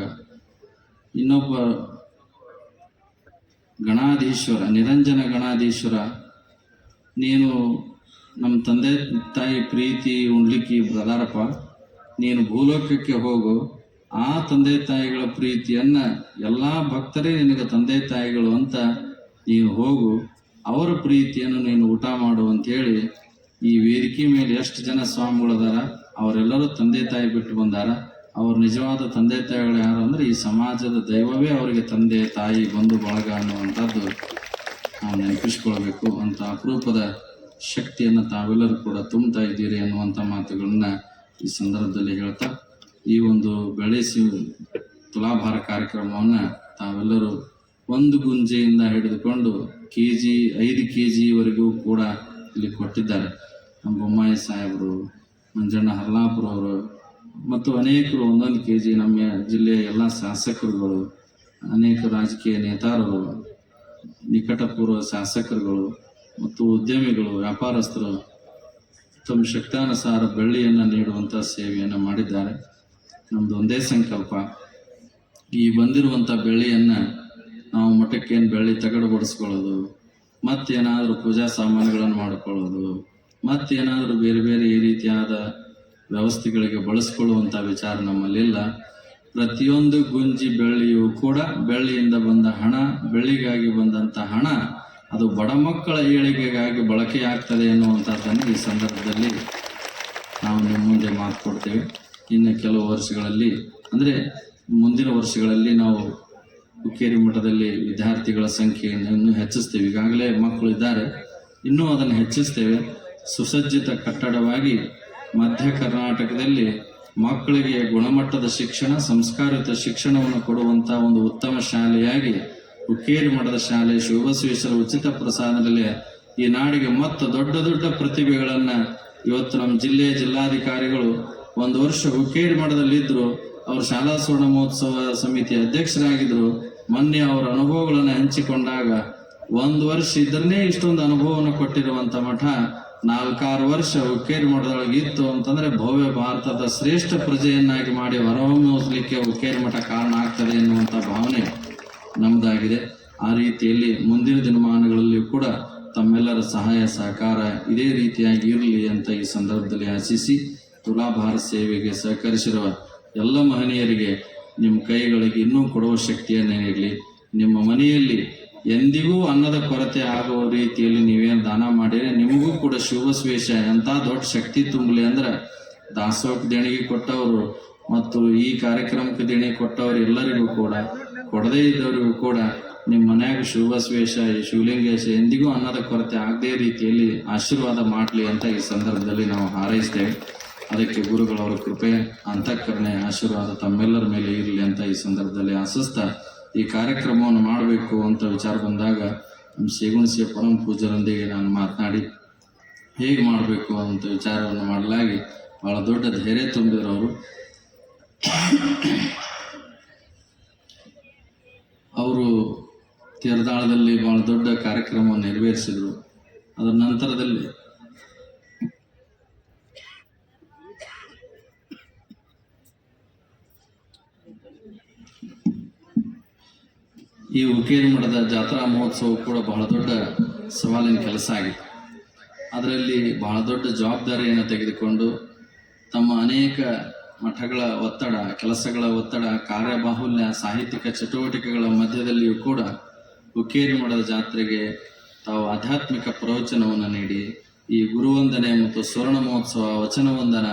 ಇನ್ನೊಬ್ಬ ಗಣಾಧೀಶ್ವರ, ನಿರಂಜನ ಗಣಾಧೀಶ್ವರ, ನೀನು ನಮ್ಮ ತಂದೆ ತಾಯಿ ಪ್ರೀತಿ ಉಣ್ಲಿಕ್ಕೆ ಬ್ರದಾರಪ್ಪ, ನೀನು ಭೂಲೋಕಕ್ಕೆ ಹೋಗು, ಆ ತಂದೆ ತಾಯಿಗಳ ಪ್ರೀತಿಯನ್ನು ಎಲ್ಲ ಭಕ್ತರೇ ನಿನಗೆ ತಂದೆ ತಾಯಿಗಳು ಅಂತ ನೀನು ಹೋಗು, ಅವರ ಪ್ರೀತಿಯನ್ನು ನೀನು ಊಟ ಮಾಡು ಅಂಥೇಳಿ ಈ ವೇದಿಕೆ ಮೇಲೆ ಎಷ್ಟು ಜನ ಸ್ವಾಮಿಗಳದಾರ ಅವರೆಲ್ಲರೂ ತಂದೆ ತಾಯಿ ಬಿಟ್ಟು ಬಂದಾರ. ಅವ್ರ ನಿಜವಾದ ತಂದೆ ತಾಯಿಗಳು ಯಾರು ಅಂದರೆ ಈ ಸಮಾಜದ ದೈವವೇ ಅವರಿಗೆ ತಂದೆ ತಾಯಿ ಬಂಧು ಬಳಗ ಅನ್ನುವಂಥದ್ದು ನಾವು ನೆನಪಿಸ್ಕೊಳ್ಬೇಕು. ಅಂತ ಅಪರೂಪದ ಶಕ್ತಿಯನ್ನು ತಾವೆಲ್ಲರೂ ಕೂಡ ತುಂಬ್ತಾ ಇದ್ದೀರಿ ಅನ್ನುವಂಥ ಮಾತುಗಳನ್ನ ಈ ಸಂದರ್ಭದಲ್ಲಿ ಹೇಳ್ತಾ, ಈ ಒಂದು ಬೆಳೆಸಿ ತುಲಾಭಾರ ಕಾರ್ಯಕ್ರಮವನ್ನು ತಾವೆಲ್ಲರೂ ಒಂದು ಗುಂಜೆಯಿಂದ ಹಿಡಿದುಕೊಂಡು KG 5 kgವರೆಗೂ ಕೂಡ ಇಲ್ಲಿ ಕೊಟ್ಟಿದ್ದಾರೆ. ನಮ್ಮ ಬೊಮ್ಮಾಯಿ ಸಾಹೇಬರು, ಮಂಜಣ್ಣ ಹಲ್ಲಾಪುರವರು ಮತ್ತು ಅನೇಕರು 1 kg, ನಮ್ಮ ಜಿಲ್ಲೆಯ ಎಲ್ಲ ಶಾಸಕರುಗಳು, ಅನೇಕ ರಾಜಕೀಯ ನೇತಾರರು, ನಿಕಟಪೂರ್ವ ಶಾಸಕರುಗಳು ಮತ್ತು ಉದ್ಯಮಿಗಳು, ವ್ಯಾಪಾರಸ್ಥರು ತಮ್ಮ ಶಕ್ತಾನುಸಾರ ಬೆಳ್ಳಿಯನ್ನು ನೀಡುವಂಥ ಸೇವೆಯನ್ನು ಮಾಡಿದ್ದಾರೆ. ನಮ್ಮದು ಒಂದೇ ಸಂಕಲ್ಪ, ಈ ಬಂದಿರುವಂಥ ಬೆಳ್ಳಿಯನ್ನು ನಾವು ಮಠಕ್ಕೇನು ಬೆಳ್ಳಿ ತಗಡು ಬಡಿಸ್ಕೊಳ್ಳೋದು, ಮತ್ತೇನಾದರೂ ಪೂಜಾ ಸಾಮಾನುಗಳನ್ನು ಮಾಡಿಕೊಳ್ಳೋದು, ಮತ್ತೇನಾದರೂ ಬೇರೆ ಬೇರೆ ಈ ರೀತಿಯಾದ ವ್ಯವಸ್ಥೆಗಳಿಗೆ ಬಳಸ್ಕೊಳ್ಳುವಂಥ ವಿಚಾರ ನಮ್ಮಲ್ಲಿಲ್ಲ. ಪ್ರತಿಯೊಂದು ಗುಂಜಿ ಬೆಳ್ಳಿಯೂ ಕೂಡ ಬೆಳ್ಳಿಯಿಂದ ಬಂದ ಹಣ, ಬೆಳ್ಳಿಗಾಗಿ ಬಂದಂಥ ಹಣ ಅದು ಬಡ ಮಕ್ಕಳ ಏಳಿಗೆಗಾಗಿ ಬಳಕೆಯಾಗ್ತದೆ ಎನ್ನುವಂಥದ್ದನ್ನು ಈ ಸಂದರ್ಭದಲ್ಲಿ ನಾವು ನಿಮ್ಮ ಮುಂದೆ ಮಾತು ಕೊಡ್ತೇವೆ. ಇನ್ನು ಕೆಲವು ವರ್ಷಗಳಲ್ಲಿ ಅಂದರೆ ಮುಂದಿನ ವರ್ಷಗಳಲ್ಲಿ ನಾವು ಹುಕ್ಕೇರಿ ಮಠದಲ್ಲಿ ವಿದ್ಯಾರ್ಥಿಗಳ ಸಂಖ್ಯೆಯನ್ನು ಇನ್ನೂ ಹೆಚ್ಚಿಸ್ತೇವೆ. ಈಗಾಗಲೇ ಮಕ್ಕಳು ಇದ್ದಾರೆ, ಇನ್ನೂ ಅದನ್ನು ಹೆಚ್ಚಿಸ್ತೇವೆ. ಸುಸಜ್ಜಿತ ಕಟ್ಟಡವಾಗಿ ಮಧ್ಯ ಕರ್ನಾಟಕದಲ್ಲಿ ಮಕ್ಕಳಿಗೆ ಗುಣಮಟ್ಟದ ಶಿಕ್ಷಣ, ಸಂಸ್ಕಾರಿತ ಶಿಕ್ಷಣವನ್ನು ಕೊಡುವಂಥ ಒಂದು ಉತ್ತಮ ಶಾಲೆಯಾಗಿ ಹುಕ್ಕೇರಿ ಮಠದ ಶಾಲೆ ಶಿವಬಸವೇಶ್ವರ ಉಚಿತ ಪ್ರಸಾದದಲ್ಲಿ ಈ ನಾಡಿಗೆ ಮತ್ತು ದೊಡ್ಡ ದೊಡ್ಡ ಪ್ರತಿಭೆಗಳನ್ನು ಇವತ್ತು ನಮ್ಮ ಜಿಲ್ಲೆಯ ಜಿಲ್ಲಾಧಿಕಾರಿಗಳು 1 ವರ್ಷ ಹುಕ್ಕೇರಿ ಮಠದಲ್ಲಿದ್ದರು. ಅವರು ಶಾಲಾ ಸ್ವರ್ಣ ಮಹೋತ್ಸವ ಸಮಿತಿಯ ಅಧ್ಯಕ್ಷರಾಗಿದ್ದರು. ಮೊನ್ನೆ ಅವರ ಅನುಭವಗಳನ್ನು ಹಂಚಿಕೊಂಡಾಗ 1 ವರ್ಷ ಇದ್ರನ್ನೇ ಇಷ್ಟೊಂದು ಅನುಭವವನ್ನು ಕೊಟ್ಟಿರುವಂಥ ಮಠ 4-6 ವರ್ಷ ಹುಕ್ಕೇರಿ ಮಠದೊಳಗೆ ಇತ್ತು ಅಂತಂದರೆ ಭವ್ಯ ಭಾರತದ ಶ್ರೇಷ್ಠ ಪ್ರಜೆಯನ್ನಾಗಿ ಮಾಡಿ ಹೊರಹೊಮ್ಮಲಿಕ್ಕೆ ಹುಕ್ಕೇರಿ ಮಠ ಕಾರಣ ಆಗ್ತದೆ ಎನ್ನುವಂಥ ಭಾವನೆ ನಮ್ಮದಾಗಿದೆ. ಆ ರೀತಿಯಲ್ಲಿ ಮುಂದಿನ ದಿನಮಾನಗಳಲ್ಲಿಯೂ ಕೂಡ ತಮ್ಮೆಲ್ಲರ ಸಹಾಯ ಸಹಕಾರ ಇದೇ ರೀತಿಯಾಗಿ ಇರಲಿ ಅಂತ ಈ ಸಂದರ್ಭದಲ್ಲಿ ಆಶಿಸಿ, ತುಲಾಭಾರ ಸೇವೆಗೆ ಸಹಕರಿಸಿರುವ ಎಲ್ಲ ಮಹನೀಯರಿಗೆ ನಿಮ್ಮ ಕೈಗಳಿಗೆ ಇನ್ನೂ ಕೊಡುವ ಶಕ್ತಿಯನ್ನು ನೀಡಲಿ. ನಿಮ್ಮ ಮನೆಯಲ್ಲಿ ಎಂದಿಗೂ ಅನ್ನದ ಕೊರತೆ ಆಗುವ ರೀತಿಯಲ್ಲಿ ನೀವೇನು ದಾನ ಮಾಡಿದರೆ ನಿಮಗೂ ಕೂಡ ಶಿವಬಸವೇಶ ಎಂಥ ದೊಡ್ಡ ಶಕ್ತಿ ತುಂಬಲಿ. ಅಂದ್ರೆ ದಾಸೋಹಕ್ಕೆ ದೇಣಿಗೆ ಕೊಟ್ಟವರು ಮತ್ತು ಈ ಕಾರ್ಯಕ್ರಮಕ್ಕೆ ದೇಣಿಗೆ ಕೊಟ್ಟವರು ಎಲ್ಲರಿಗೂ ಕೂಡ, ಕೊಡದೇ ಇದ್ದವರಿಗೂ ಕೂಡ ನಿಮ್ಮ ಮನ್ಯಾಗ ಶಿವಬಸವೇಶ, ಶಿವಲಿಂಗೇಶ ಎಂದಿಗೂ ಅನ್ನದ ಕೊರತೆ ಆಗದೇ ರೀತಿಯಲ್ಲಿ ಆಶೀರ್ವಾದ ಮಾಡಲಿ ಅಂತ ಈ ಸಂದರ್ಭದಲ್ಲಿ ನಾವು ಹಾರೈಸ್ತೇವೆ. ಅದಕ್ಕೆ ಗುರುಗಳವರ ಕೃಪೆ, ಅಂತಃಕರಣೆ, ಆಶೀರ್ವಾದ ತಮ್ಮೆಲ್ಲರ ಮೇಲೆ ಇರಲಿ ಅಂತ ಈ ಸಂದರ್ಭದಲ್ಲಿ ಆಶಿಸ್ತಾ, ಈ ಕಾರ್ಯಕ್ರಮವನ್ನು ಮಾಡಬೇಕು ಅಂತ ವಿಚಾರ ಬಂದಾಗ ನಮ್ಮ ಶೇಗುಣಸಿಯ ಪರಮ ಪೂಜ್ಯರೊಂದಿಗೆ ನಾನು ಮಾತನಾಡಿ ಹೇಗೆ ಮಾಡಬೇಕು ಅಂತ ವಿಚಾರವನ್ನು ಮಾಡಲಾಗಿ ಭಾಳ ದೊಡ್ಡ ಧೈರ್ಯ ತುಂಬಿದ್ರು ಅವರು. ಅವರು ತೀರ್ದಾಳದಲ್ಲಿ ಭಾಳ ದೊಡ್ಡ ಕಾರ್ಯಕ್ರಮವನ್ನು ನೆರವೇರಿಸಿದರು. ಅದರ ನಂತರದಲ್ಲಿ ಈ ಹುಕ್ಕೇರಿ ಮಠದ ಜಾತ್ರಾ ಮಹೋತ್ಸವ ಕೂಡ ಬಹಳ ದೊಡ್ಡ ಸವಾಲಿನ ಕೆಲಸ ಆಗಿತ್ತು. ಅದರಲ್ಲಿ ಬಹಳ ದೊಡ್ಡ ಜವಾಬ್ದಾರಿಯನ್ನು ತೆಗೆದುಕೊಂಡು ತಮ್ಮ ಅನೇಕ ಮಠಗಳ ಒತ್ತಡ, ಕೆಲಸಗಳ ಒತ್ತಡ, ಕಾರ್ಯಬಾಹುಲ್ಯ, ಸಾಹಿತ್ಯಿಕ ಚಟುವಟಿಕೆಗಳ ಮಧ್ಯದಲ್ಲಿಯೂ ಕೂಡ ಹುಕ್ಕೇರಿ ಮಠದ ಜಾತ್ರೆಗೆ ತಾವು ಆಧ್ಯಾತ್ಮಿಕ ಪ್ರವಚನವನ್ನು ನೀಡಿ ಈ ಗುರುವಂದನೆ ಮತ್ತು ಸ್ವರ್ಣ ಮಹೋತ್ಸವ, ವಚನ ವಂದನ